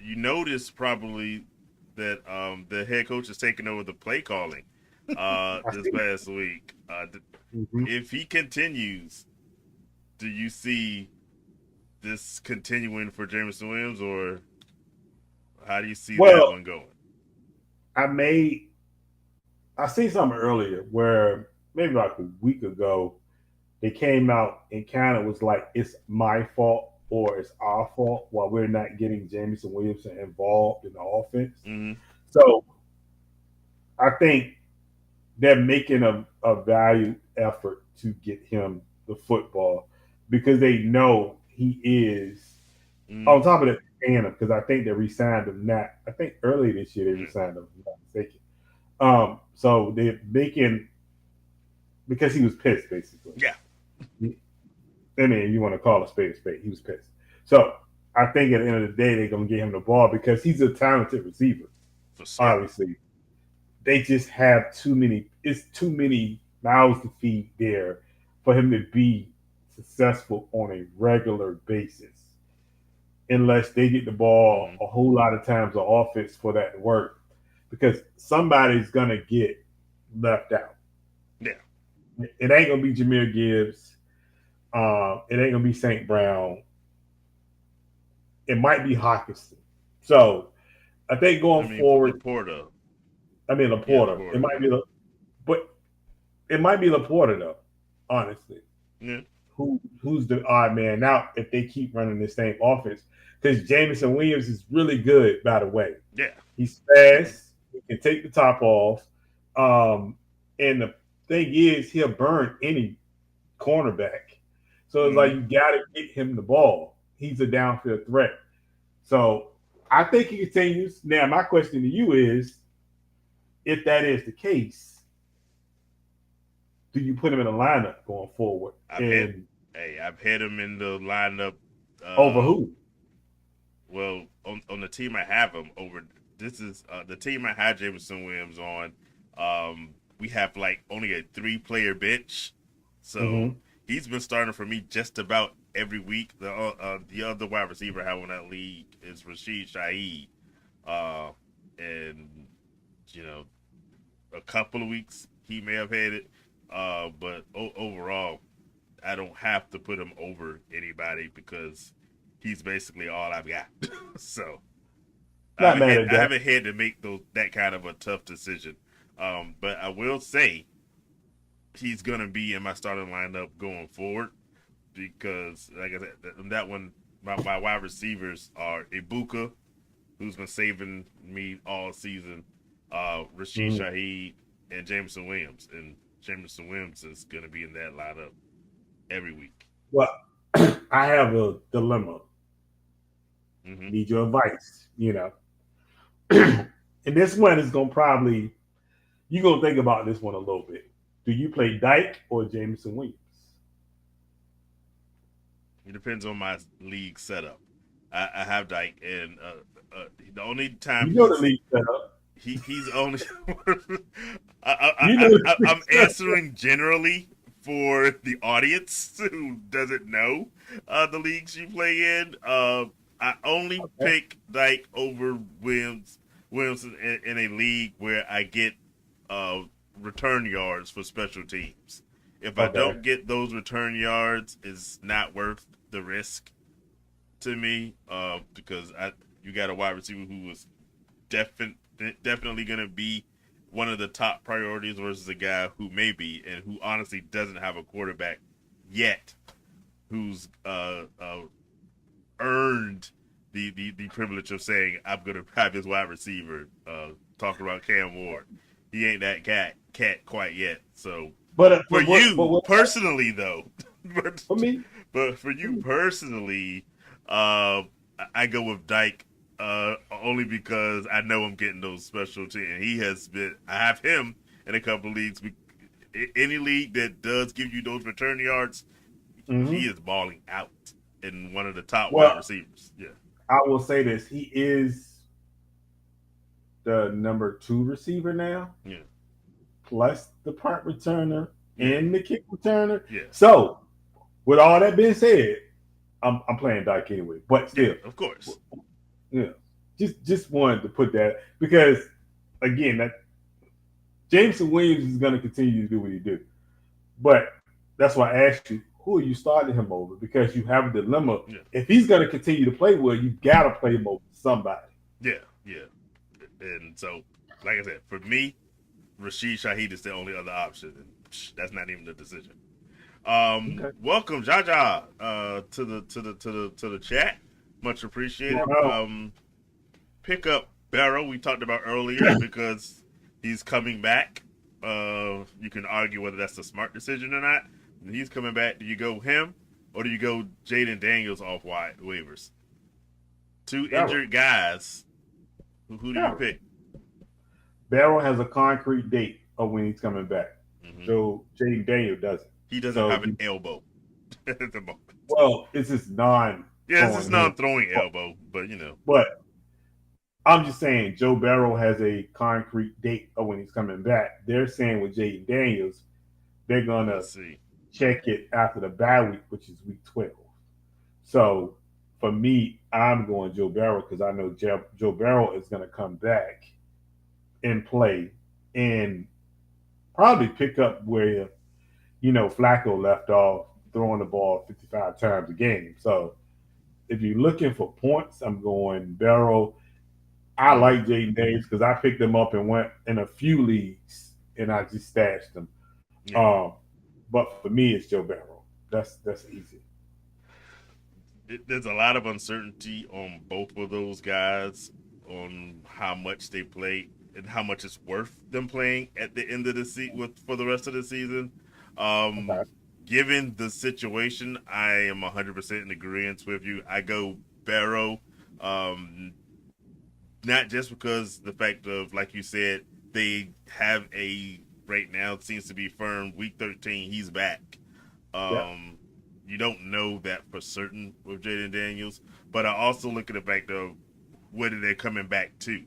you noticed probably that the head coach is taking over the play calling I this see. past week. Mm-hmm. If he continues, do you see this continuing for Jameson Williams, or how do you see that Well, one going? I made I seen something earlier where maybe like a week ago they came out and kind of was like it's my fault or it's our fault while we're not getting Jamison Williamson involved in the offense. Mm-hmm. So I think they're making a valued effort to get him the football because they know he is Mm-hmm. on top of that paying him because I think they re-signed him not I think earlier this year they Yeah. re-signed him if I'm not mistaken. So they're making because he was pissed basically. Yeah. I mean, you want to call a spade a spade. He was pissed. So I think at the end of the day, they're going to get him the ball because he's a talented receiver. For certain. Obviously, they just have too many. It's too many mouths to feed there for him to be successful on a regular basis. Unless they get the ball Mm-hmm. a whole lot of times on offense for that to work, because somebody's going to get left out. Yeah. It ain't going to be Jameer Gibbs. It ain't going to be St. Brown. It might be Hawkinson. So I think I going mean, forward, Laporta. I mean Yeah, Laporta. It Laporta. might be, but it might be Laporta though. Honestly, Yeah. who's the odd man out if they keep running the same offense? Because Jamison Williams is really good, by the way. Yeah. He's fast. He can take the top off. And the thing is, he'll burn any cornerback. So it's like Mm-hmm. you got to get him the ball. He's a downfield threat. So I think he continues. Now, my question to you is, if that is the case, do you put him in a lineup going forward? And I've had him in the lineup. over who? Well, on the team I have him over. This is the team I had Jameson Williams on. We have like only a 3-player bench, so Mm-hmm. he's been starting for me just about every week. The other wide receiver I have in that league is Rashid Shaheed, and you know, a couple of weeks he may have had it, but overall, I don't have to put him over anybody because he's basically all I've got. So Not mad at I that. haven't had to make that kind of a tough decision. But I will say he's gonna be in my starting lineup going forward because, like I said, that one my wide receivers are Ibuka, who's been saving me all season, Rashid Mm-hmm. Shaheed, and Jameson Williams. And Jameson Williams is gonna be in that lineup every week. Well, I have a dilemma. Mm-hmm. Need your advice, and this one is going to probably, you're going to think about this one a little bit. Do you play Dyke or Jameson Williams? It depends on my league setup. I have Dyke, and the only time You know the league setup. he's only You know the league I'm setup. answering generally for the audience who doesn't know the leagues you play in. I only Okay. pick Dyke over Williamson in a league where I get uh, return yards for special teams. If I Okay. don't get those return yards, it's not worth the risk to me because you got a wide receiver who was definitely going to be one of the top priorities versus a guy who may be and who honestly doesn't have a quarterback yet who's earned the privilege of saying I'm going to have his wide receiver. Talking about Cam Ward, he ain't that cat quite yet. So for you What personally, though, but for me? but for you personally, uh, I go with Dyke only because I know I'm getting those specialty, and he has been. I have him in a couple of leagues. Any league that does give you those return yards, Hmm. he is balling out in one of the top wide Well, receivers. Yeah, I will say this: he is the number two receiver now, yeah, plus the punt returner yeah, and the kick returner. yeah, So, with all that being said, I'm playing Dyke anyway. But yeah. still, Of course. yeah, just wanted to put that because again, that Jameson Williams is going to continue to do what he do. But that's why I asked you, who are you starting him over? Because you have a dilemma. Yeah, If he's going to continue to play well, you got to play him over somebody. yeah, yeah. And so, like I said, for me, Rashid Shaheed is the only other option, and that's not even a decision. Okay. Welcome, Jaja, to the chat. Much appreciated. Well, Pick up Barrow we talked about earlier because he's coming back. You can argue whether that's a smart decision or not. He's coming back. Do you go him or do you go Jaden Daniels off wide waivers? Two Barrow. injured guys. Who do you Barrow. pick? Barrow has a concrete date of when he's coming back. Mm-hmm. So Jaden Daniel doesn't. He doesn't So have an elbow at the moment. well, it's just non Yeah, it's just throwing non-throwing him. elbow, but you know. But I'm just saying Joe Barrow has a concrete date of when he's coming back. They're saying with Jaden Daniels, they're gonna Let's see. check it after the bye week, which is week 12. So for me, I'm going Joe Barrow because I know Joe Barrow is going to come back and play and probably pick up where Flacco left off, throwing the ball 55 times a game. So if you're looking for points, I'm going Barrow. I like Jaden Davis because I picked him up and went in a few leagues and I just stashed him. Yeah. But for me, it's Joe Barrow. That's easy. There's a lot of uncertainty on both of those guys on how much they play and how much it's worth them playing at the end of the season for the rest of the season. Um, Okay. Given the situation, I am 100% in agreement with you. I go Barrow, um, not just because the fact of, like you said, they have a right now it seems to be firm week 13. He's back. Yep. You don't know that for certain with Jaden Daniels, but I also look at the fact of where they're coming back to.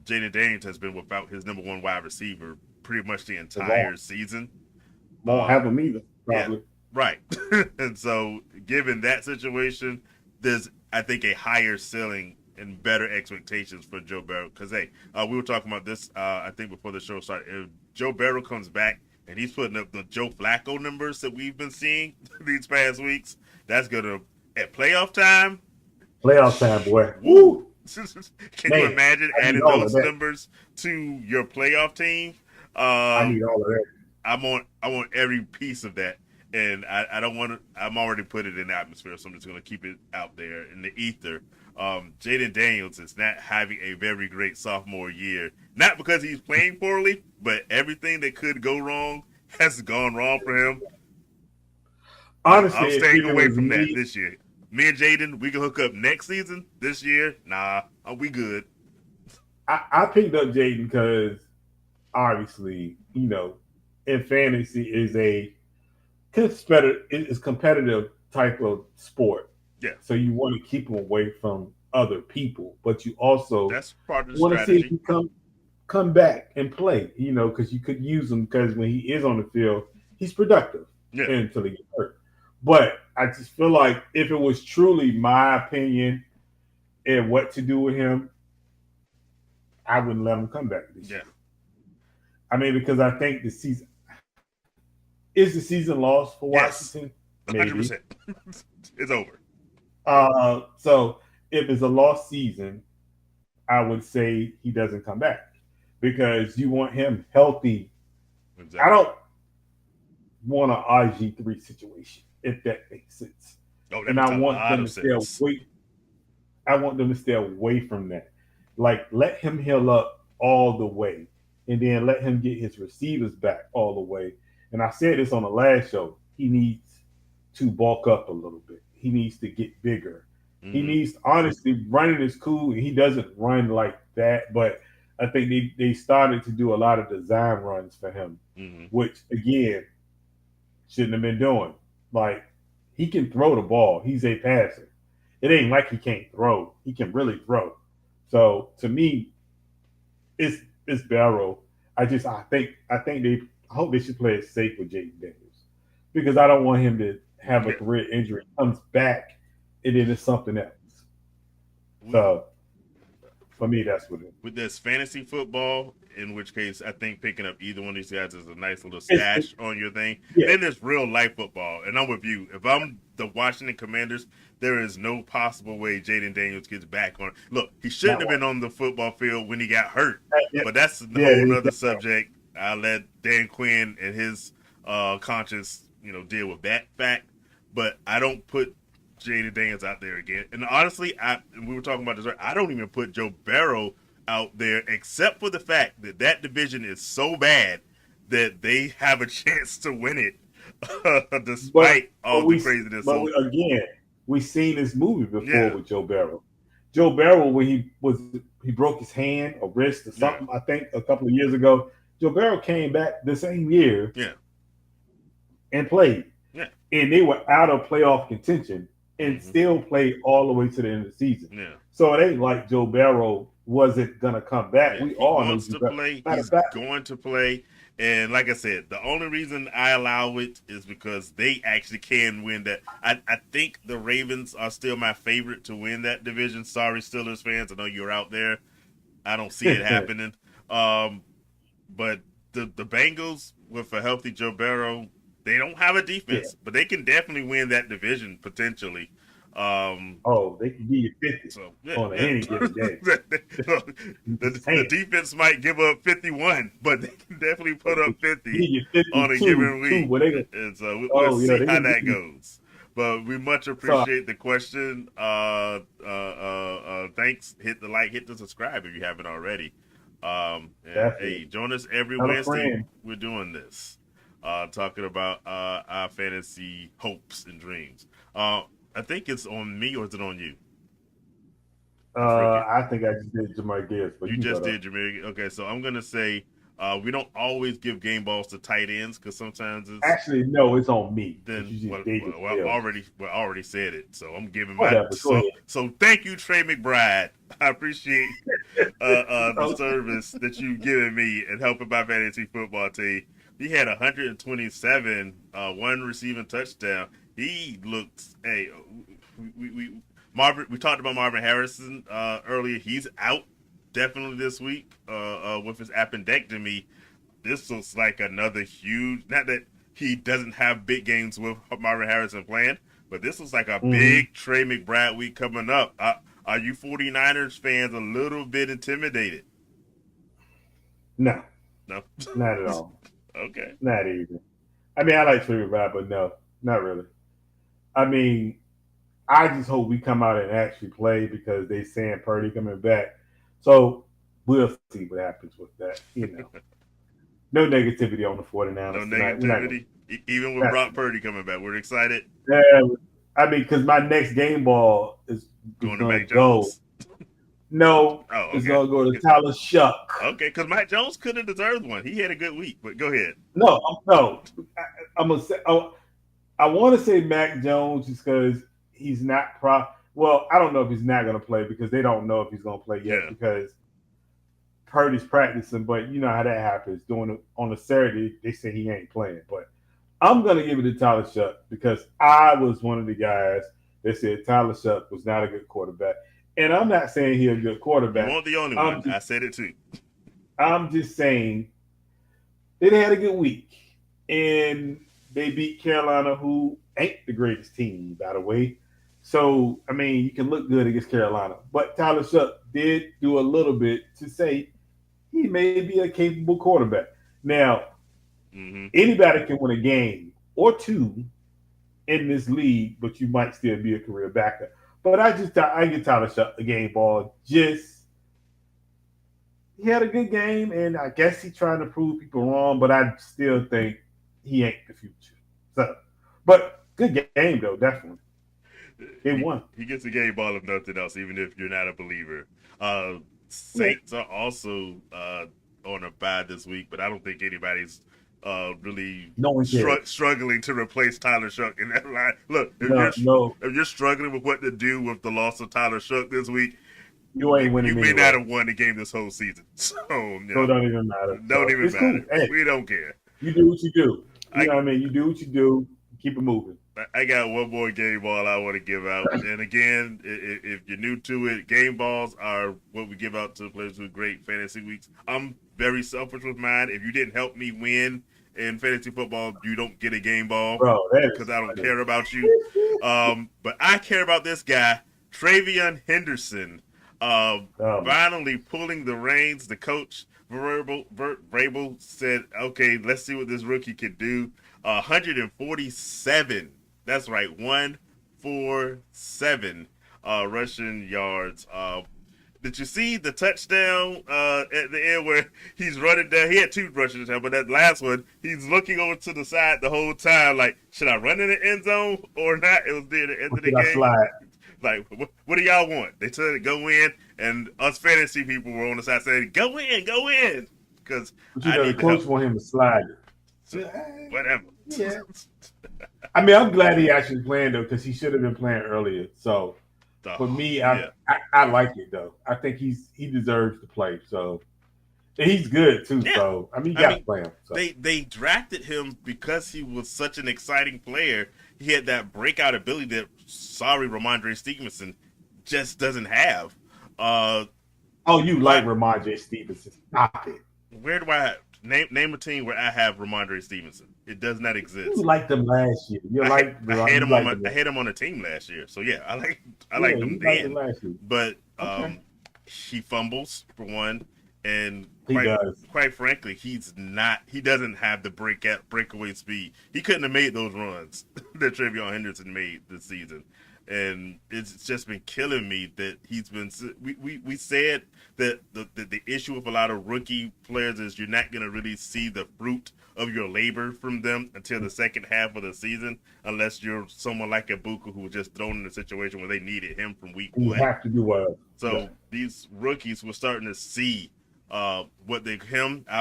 Jaden Daniels has been without his number one wide receiver pretty much the entire season. Won't have him either, Yeah, probably. right. And so, given that situation, there's I think a higher ceiling and better expectations for Joe Barrow. Because hey, we were talking about this I think before the show started. If Joe Barrow comes back and he's putting up the Joe Flacco numbers that we've been seeing these past weeks, that's gonna at playoff time. Playoff time, boy. Woo! Woo! Can you Man, imagine I need adding all of those that. numbers to your playoff team? I Uh, need all of that. I want every piece of that, and I don't want to. I'm already put it in the atmosphere, so I'm just going to keep it out there in the ether. Jaden Daniels is not having a very great sophomore year, not because he's playing poorly, but everything that could go wrong has gone wrong for him. Honestly, I'm if staying it away was from that me, this year. Me and Jaden, we can hook up next season. This year, nah, we good. I picked up Jaden because obviously, in fantasy is competitive type of sport. Yeah, So you want to keep him away from other people, but you also that's part of the want to see if strategy. he come back and play. Because you could use him because when he is on the field, he's productive Yeah. until he gets hurt. But I just feel like if it was truly my opinion and what to do with him, I wouldn't let him come back this Yeah. year. I mean, because I think the season lost for Yes. Washington? Maybe. 100%. It's over. So if it's a lost season, I would say he doesn't come back because you want him healthy. I Exactly. don't want an RG3 situation, if that makes sense. Oh, that And makes I a want lot them of to stay sense. away. I want them to stay away from that. Like let him heal up all the way, and then let him get his receivers back all the way. And I said this on the last show. He needs to bulk up a little bit. He needs to get bigger. He Hmm. needs honestly running is cool. He doesn't run like that, but I think they started to do a lot of design runs for him, Hmm. which again shouldn't have been doing. Like he can throw the ball. He's a passer. It ain't like he can't throw. He can really throw. So to me, it's Barrow. I think they I hope they should play it safe with Jaden Daniels because I don't want him to have a Yeah. career injury, comes back, and then it's something else. We So for me, that's what it with this fantasy football, in which case I think picking up either one of these guys is a nice little is. stash on your thing. Yeah, Then there's real life football, and I'm with you. If I'm the Washington Commanders, there is no possible way Jaden Daniels gets back on. Look, he shouldn't not have one. been on the football field when he got hurt, Yeah, but that's a yeah, whole it nother is. subject. I'll let Dan Quinn and his conscience, deal with that fact. But I don't put Jaden Daniels out there again. And honestly, we were talking about this. I don't even put Joe Barrow out there, except for the fact that that division is so bad that they have a chance to win it, But despite but all the we craziness. but So we, again we seen this movie before yeah, with Joe Barrow. Joe Barrow when he broke his hand or wrist or yeah, something I think a couple of years ago. Joe Barrow came back the same year yeah, and played, yeah, and they were out of playoff contention and hmm, still played all the way to the end of the season. yeah, So it ain't like Joe Barrow wasn't gonna come back. yeah. We He all knew wants Joe to Barrow. play. Matter of He's fact, going to play. And like I said, the only reason I allow it is because they actually can win that. I think the Ravens are still my favorite to win that division. Sorry, Steelers fans. I know you're out there. I don't see it happening. Um, but the Bengals with a healthy Joe Burrow, they don't have a yeah. defense, but they can definitely win that division potentially. Um, Oh, they can give you 50 so yeah, on yeah. any given day. the, Just the saying. defense might give up 51, but they can definitely put They up can 50 give you on a 52 given too, week, but they go, and so we'll oh yeah, see they how gonna give that you. goes. But we much So appreciate the question. Thanks. Hit the like, hit the subscribe if you haven't already. And definitely hey, join us every tell a Wednesday. friend. We're doing this, talking about our fantasy hopes and dreams. I think it's on me, or is it on you? I forget. I think I just did Jamar Gibbs, but You you can go just to. did, Jameer. Okay, so I'm gonna say we don't always give game balls to tight ends because sometimes it's Actually, no, it's on me because then you just David Mills. already said it. So I'm giving my Whatever. Go so thank you, Trey McBride. I appreciate the ahead. service that you've given me and helping my fantasy football team. He had 127, one receiving touchdown. He looks. Hey, we Marvin. We talked about Marvin Harrison earlier. He's out definitely this week with his appendectomy. This looks like another huge. Not that he doesn't have big games with Marvin Harrison playing, but this looks like a Hmm. big Trey McBride week coming up. Are you 49ers fans a little bit intimidated? No, No. not at all. Okay. Not even. I mean, I like Trevor Rivera, but no, not really. I mean, I just hope we come out and actually play because they saying Purdy coming back. So we'll see what happens with that. No negativity on the No 49ers tonight. We're not going negativity. Even with not Brock tonight. Purdy coming back, we're excited. Yeah, I mean, because my next game ball is Going to going Mac to go. Jones. No, Oh, it's okay. going to go to Tyler Shuck. Okay, because Mac Jones could have deserved one. He had a good week, but go ahead. No, no. I'm gonna say. I want to say Mac Jones just because he's not pro. Well, I don't know if he's not going to play because they don't know if he's going to play yet Yeah. because Purdy's practicing. But you know how that happens. Doing it on a Saturday, they say he ain't playing. But I'm gonna give it to Tyler Shuck because I was one of the guys that said Tyler Shuck was not a good quarterback, and I'm not saying he's a good You quarterback. weren't the only I'm one. just I said it too. I'm just saying they had a good week, and they beat Carolina, who ain't the greatest team, by the way. So I mean, you can look good against Carolina, but Tyler Shuck did do a little bit to say he may be a capable quarterback. Now, Hmm. anybody can win a game or two in this league, but you might still be a career backup. But I get Tyler Shuck the game ball. Just he had a good game, and I guess he's trying to prove people wrong. But I still think he ain't the future. So, but good game though, definitely. They won. He gets a game ball if nothing else, even if you're not a believer. Uh, Yeah. Saints are also on a bye this week, but I don't think anybody's really No one cares. struggling to replace Tyler Shuck in that line. Look, No, no, if you're struggling with what to do with the loss of Tyler Shuck this week, you ain't you winning may not anyway. have won the game this whole season. So, So it don't even matter. don't So even it's cool. matter. Hey, We don't care. you do what you do. You I know what I mean? You do what you do. Keep it moving. I got one more game ball I want to give out. And again, if you're new to it, game balls are what we give out to players with great fantasy weeks. I'm very selfish with mine. If you didn't help me win in fantasy football, you don't get a game ball Bro, that because is I don't funny. care about you. But I care about this guy, Travion Henderson, uh, Um, finally pulling the reins. The coach, Vrabel, said, okay, let's see what this rookie can do. 147. That's right, 147 rushing yards. Did you see the touchdown at the end where he's running down? He had two rushes, but that last one, he's looking over to the side the whole time, like, should I run in the end zone or not? It was near the end or of the should I game. slide? Like, what do y'all want? They told it go in, and us fantasy people were on the side saying, go in, because But I the need the coach help. want him to slide it. So, Yeah. whatever. Yeah. I mean, I'm glad he actually playing though, because he should have been playing earlier. So for me, Yeah. I like it though. I think he deserves to play. So and he's good too. Yeah. So I mean, you I got to mean, play him. So they drafted him because he was such an exciting player. He had that breakout ability that Ramondre Stevenson just doesn't have. Uh, oh, you like but Ramondre Stevenson? Stop it. where do I name a team where I have Ramondre Stevenson? It does not You exist. liked them last year. You like I had you him on like them. I had him on a team last year. So yeah, I Yeah, liked him you liked them then. last year. But Okay. he fumbles for one, and He does. quite frankly, he doesn't have the breakaway speed. He couldn't have made those runs that Travion Henderson made this season. And it's just been killing me that he's been. We said that the issue with a lot of rookie players is you're not going to really see the fruit of your labor from them until the second half of the season, unless you're someone like Ibuka who was just thrown in a situation where they needed him from week You one. have to do well. Yeah. So these rookies were starting to see I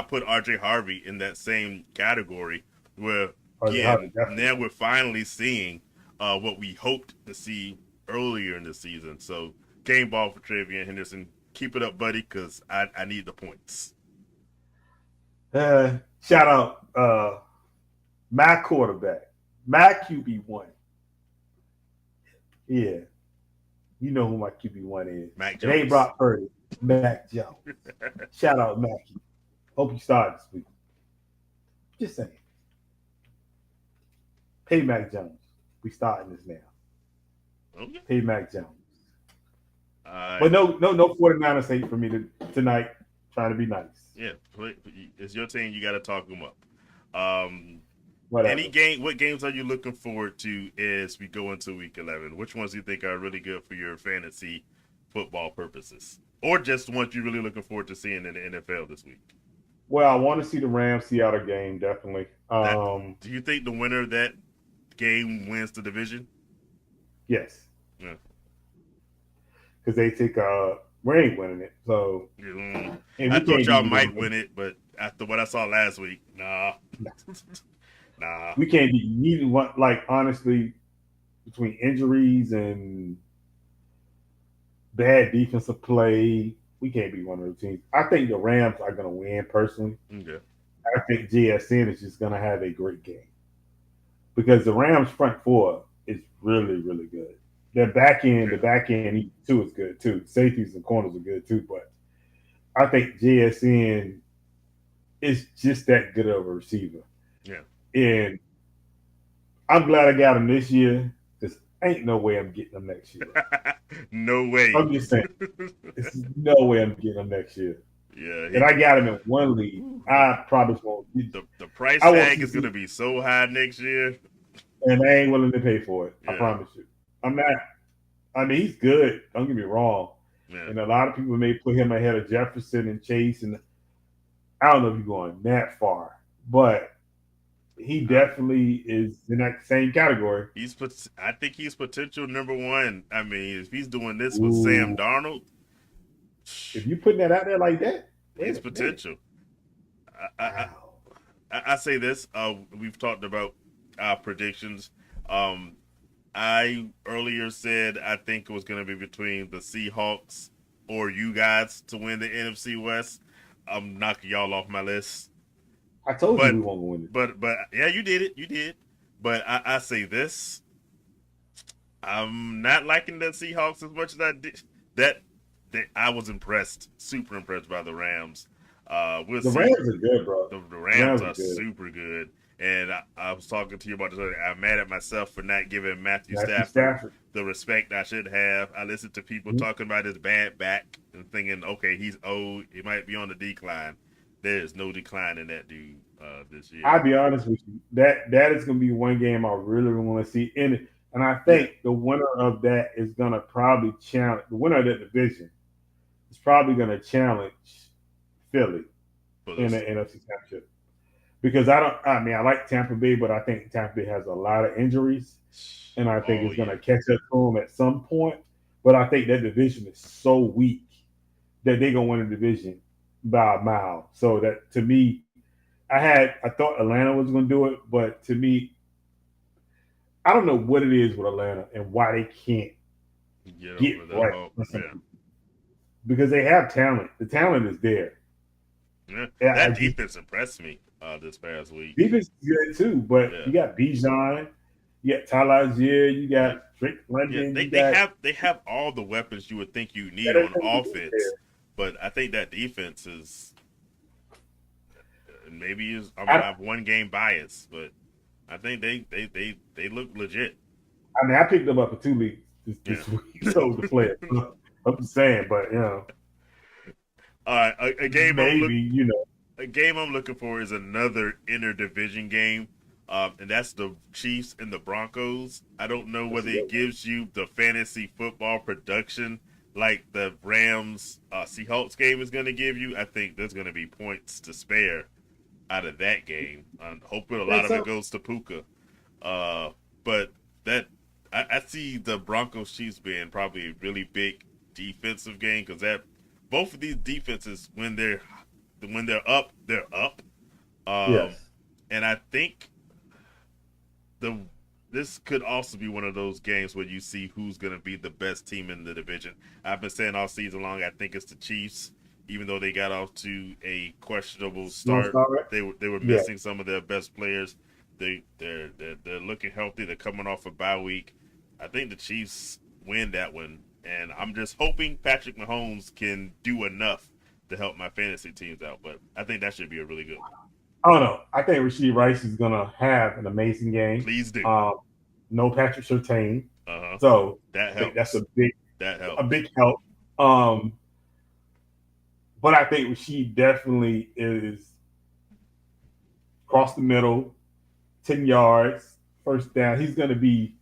put RJ Harvey in that same category where again Definitely. now we're finally seeing what we hoped to see earlier in the season. So game ball for Travion Henderson. Keep it up, buddy, because I need the points. Shout out my quarterback, my QB1. Yeah, you know who my QB1 is. Mac It ain't Jones. Brock Purdy, Mac Jones. Shout out Mackie. Hope you start this week. Just saying. Pay Mac Jones. We starting this now. Okay. Pay Mac Jones. Uh, But no 49ers hate for me tonight. Trying to be nice. yeah, it's your team. You got to talk them up. Um, Whatever. What games are you looking forward to as we go into week 11? Which ones do you think are really good for your fantasy football purposes? Or just ones you're really looking forward to seeing in the NFL this week? Well, I want to see the Rams Seattle game, definitely. Do you think the winner of that game wins the division? Yes. Yeah. Because they take we ain't winning it. So and I we thought can't y'all be might win it, but after what I saw last week, nah. Nah. we can't be neither one. Like honestly, between injuries and bad defensive play, we can't be one of the teams. I think the Rams are going to win personally. Okay. I think JSN is just going to have a great game. because the Rams front four is really, really good. The Yeah. back end too is good too. Safeties and corners are good too, but I think JSN is just that good of a receiver. Yeah. And I'm glad I got him this year because ain't no way I'm getting him next year. No way. I'm just saying, there's no way I'm getting him next year. Yeah, And I got him in one league. the, I probably won't. the price I won't tag see, is gonna be so high next year. and I ain't willing to pay for it. I Yeah, promise you. I'm not. I mean, he's good. Don't get me wrong. yeah. And a lot of people may put him ahead of Jefferson and Chase, and I don't know if he's going that far, but he I, definitely is in that same category. I think he's potential number one. I mean, if he's doing this with Sam Ooh, Darnold, if you putting that out there like that, wait he's a minute. potential. I I, Wow. I say this. We've talked about our predictions. Um, I earlier said I think it was going to be between the Seahawks or you guys to win the NFC West. I'm knocking y'all off my list. I told you But we won't win it. but yeah, you did it. You did. But I say this. I'm not liking the Seahawks as much as I did. That that I was impressed, super impressed by the Rams. We'll The see. Rams are good, bro. The The Rams Rams are are good. super good. And I was talking to you about this earlier. I'm mad at myself for not giving Matthew Matthew Stafford Stafford. the respect I should have. I listened to people Mhm. talking about his bad back and thinking, okay, he's old. He might be on the decline. There is no decline in that dude this year. I'll be honest with you. That is going to be one game I really want to see in it. And I Yeah, think the winner of that is going to probably challenge the winner of that division is probably going to challenge Philly for in this. the NFC Championship. Because I don't. I mean, I like Tampa Bay, but I think Tampa Bay has a lot of injuries, and I think Oh it's going yeah, to catch up to them at some point. But I think that division is so weak that they're going to win the division by a mile. So that to me, I thought Atlanta was going to do it, but to me, I don't know what it is with Atlanta and why they can't get get over the right hump. on Yeah, something because they have talent. The talent is there. yeah. Yeah, I That just defense impressed me this past week. defense is good too, but Yeah, you got Bijan, you got Tyler Algier, you yeah. got Drake Yeah, London, they, you they got have they have all the weapons you would think you need on everything you need offense, there. but I think that defense is maybe is I I, have one game bias, but I think they look legit. I mean, I picked them up for 2 weeks Yeah. this week, so the player. I'm just saying, but All right, maybe a game I'm looking for is another interdivision game, and that's the Chiefs and the Broncos. I don't know that's whether a it good one. gives you the fantasy football production like the Rams Seahawks game is going to give you. I think there's going to be points to spare out of that game. I'm hoping a Yeah, lot of it so goes to Puka. But that I see the Broncos Chiefs being probably a really big defensive game because that both of these defenses when they're up, they're up. Um, yes, and I think the this could also be one of those games where you see who's going to be the best team in the division. I've been saying all season long, I think it's the Chiefs, even though they got off to a questionable Lone start. Star, right? They were Yeah, missing some of their best players. They're looking healthy. They're coming off a bye week. I think the Chiefs win that one, and I'm just hoping Patrick Mahomes can do enough to help my fantasy teams out. But I think that should be a really good one. I don't know. I think Rasheed Rice is gonna have an amazing game. Please do. Um, no Patrick Surtain, Uh huh. so That I think that's helps. That a helps. big help. Um, but I think Rasheed definitely is across the middle, 10 yards, first down. He's gonna be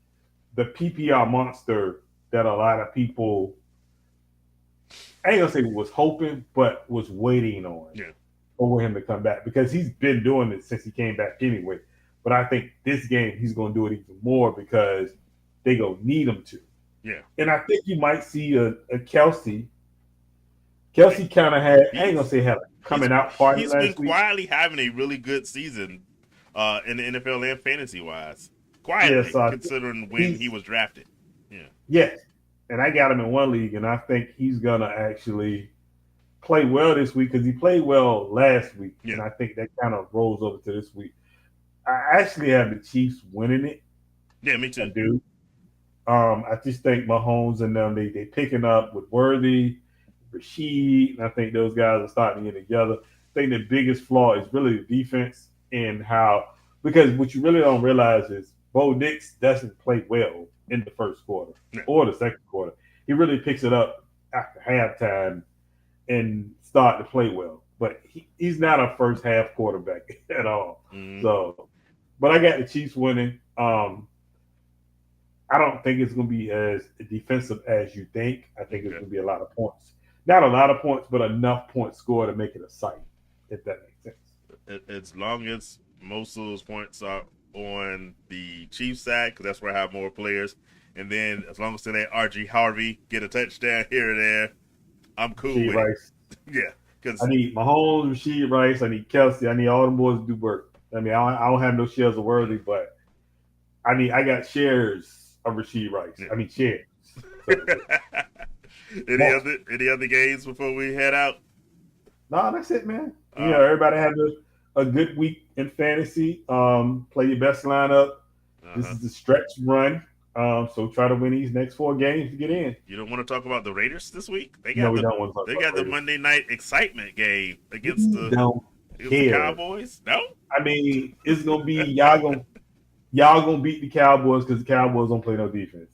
the PPR monster that a lot of people I ain't gonna say was hoping, but was waiting on Yeah. for him to come back because he's been doing it since he came back anyway. But I think this game he's gonna do it even more because they gonna need him to. Yeah. And I think you might see a Kelsey. Kelsey kind of had I ain't gonna He's say had a he's coming out party he's been last week. quietly having a really good season in the NFL and fantasy wise. Yeah, Quietly, so considering when he he's was drafted. Yeah. yes, and I got him in one league, and I think he's gonna actually play well this week because he played well last week, Yeah. and I think that kind of rolls over to this week. I actually have the Chiefs winning it. Yeah, me I too. do. I just think Mahomes and them they picking up with Worthy, Rasheed, and I think those guys are starting to get together. I think the biggest flaw is really the defense and how because what you really don't realize is Bo Nix doesn't play well in the first quarter No. or the second quarter. He really picks it up after halftime and start to play well. But he's not a first half quarterback at all. Mm-hmm. So, but I got the Chiefs winning. I don't think it's going to be as defensive as you think. I think it's Okay. going to be a lot of points. Not a lot of points, but enough points scored to make it a sight, if that makes sense. As long as most of those points are on the Chiefs side, because that's where I have more players, and then as long as they let RG Harvey get a touchdown here or there, I'm cool Rasheed with it. Rice. Yeah, I because need Mahomes, Rasheed Rice. I need Kelsey. I need all them boys to do work. I mean, I don't have no shares of Worthy, but I got shares of Rasheed Rice. yeah. I mean, shares. So, Any other games before we head out? no, that's it, man. You Uh, know, everybody have a good week in fantasy. Play your best lineup. This uh-huh. is the stretch run. So try to win these next 4 games to get in. You don't want to talk about the Raiders this week? No, we don't want to talk They about got the the Raiders. Monday night excitement game We don't against the care. Cowboys. No, I mean, it's gonna be y'all gonna beat the Cowboys because the Cowboys don't play no defense.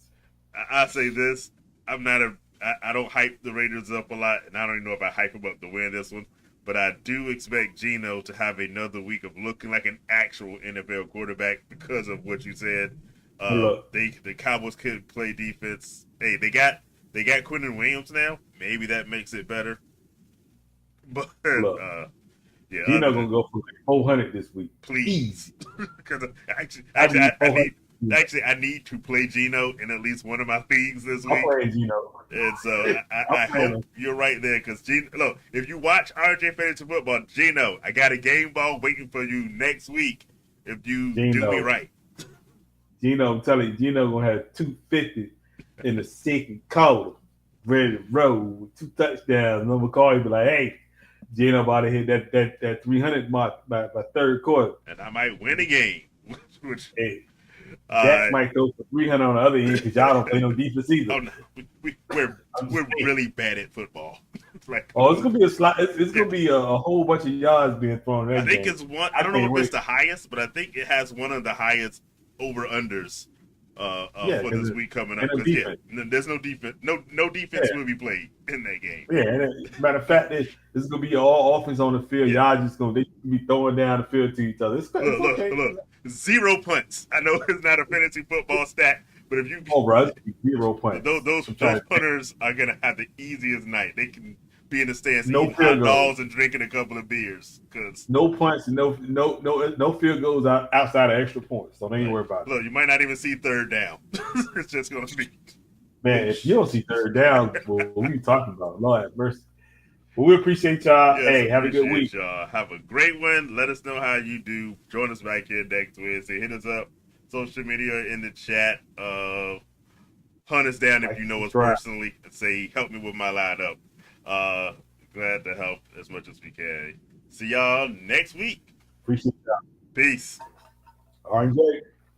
I say this. I'm not a. I don't hype the Raiders up a lot, and I don't even know if I hype them up to win this one. But I do expect Geno to have another week of looking like an actual NFL quarterback because of what you said. But look, The Cowboys could play defense. Hey, they got Quentin Williams now. Maybe that makes it better. But look, yeah, Gino other gonna than go for like 400 this week. please, Easy. because I need 400. I need to play Geno in at least one of my leagues this I'm week. playing Gino. And so I'm I playing hope him. you're right there because look, if you watch RJ Fantasy Football, Gino, I got a game ball waiting for you next week if you do me Gino. right. Gino, I'm telling you, Gino gonna have 250 in the second quarter, ready to roll with 2 touchdowns. And I'm gonna call you, be like, hey, Gino about to hit that 300 mark by third quarter. And I might win a game. Which Hey, uh Dak might go for 300 on the other end because y'all don't play no defense either. oh no, I'm just we're saying. really bad at football. Like, Oh, it's gonna be a slot. It's gonna be a whole bunch of yards being thrown in I that think game. it's one. I I don't know can't if it's wait. the highest, but I think it has one of the highest over unders Yeah, for because this week coming and up. a Because defense. there's no defense. No defense Yeah, will be played in that game. yeah. And matter of fact, this is gonna be all offense on the field. Yeah. Y'all just gonna they be throwing down the field to each other. It's okay. Look. 0 punts. I know it's not a fantasy football stat, but if you Oh, bro, it's gonna be 0 points. I'm trying those to think. punters are gonna have the easiest night. They can be in the stands No eating field hot goals. dogs and drinking a couple of beers. Because No punts and no field goals outside of extra points. So don't even worry about it. look, you might not even see third down. It's just gonna be. Man, if you don't see third down, well, what are you talking about? Lord have mercy. Well, we appreciate y'all. Yes, Hey, have a good appreciate week. y'all. Have a great one. Let us know how you do. Join us back here next Wednesday. Hit us up, social media in the chat. Hunt us down if Like, you know us subscribe. personally and say, help me with my lineup. Uh, glad to help as much as we can. See y'all next week. Appreciate y'all. Peace. RJ.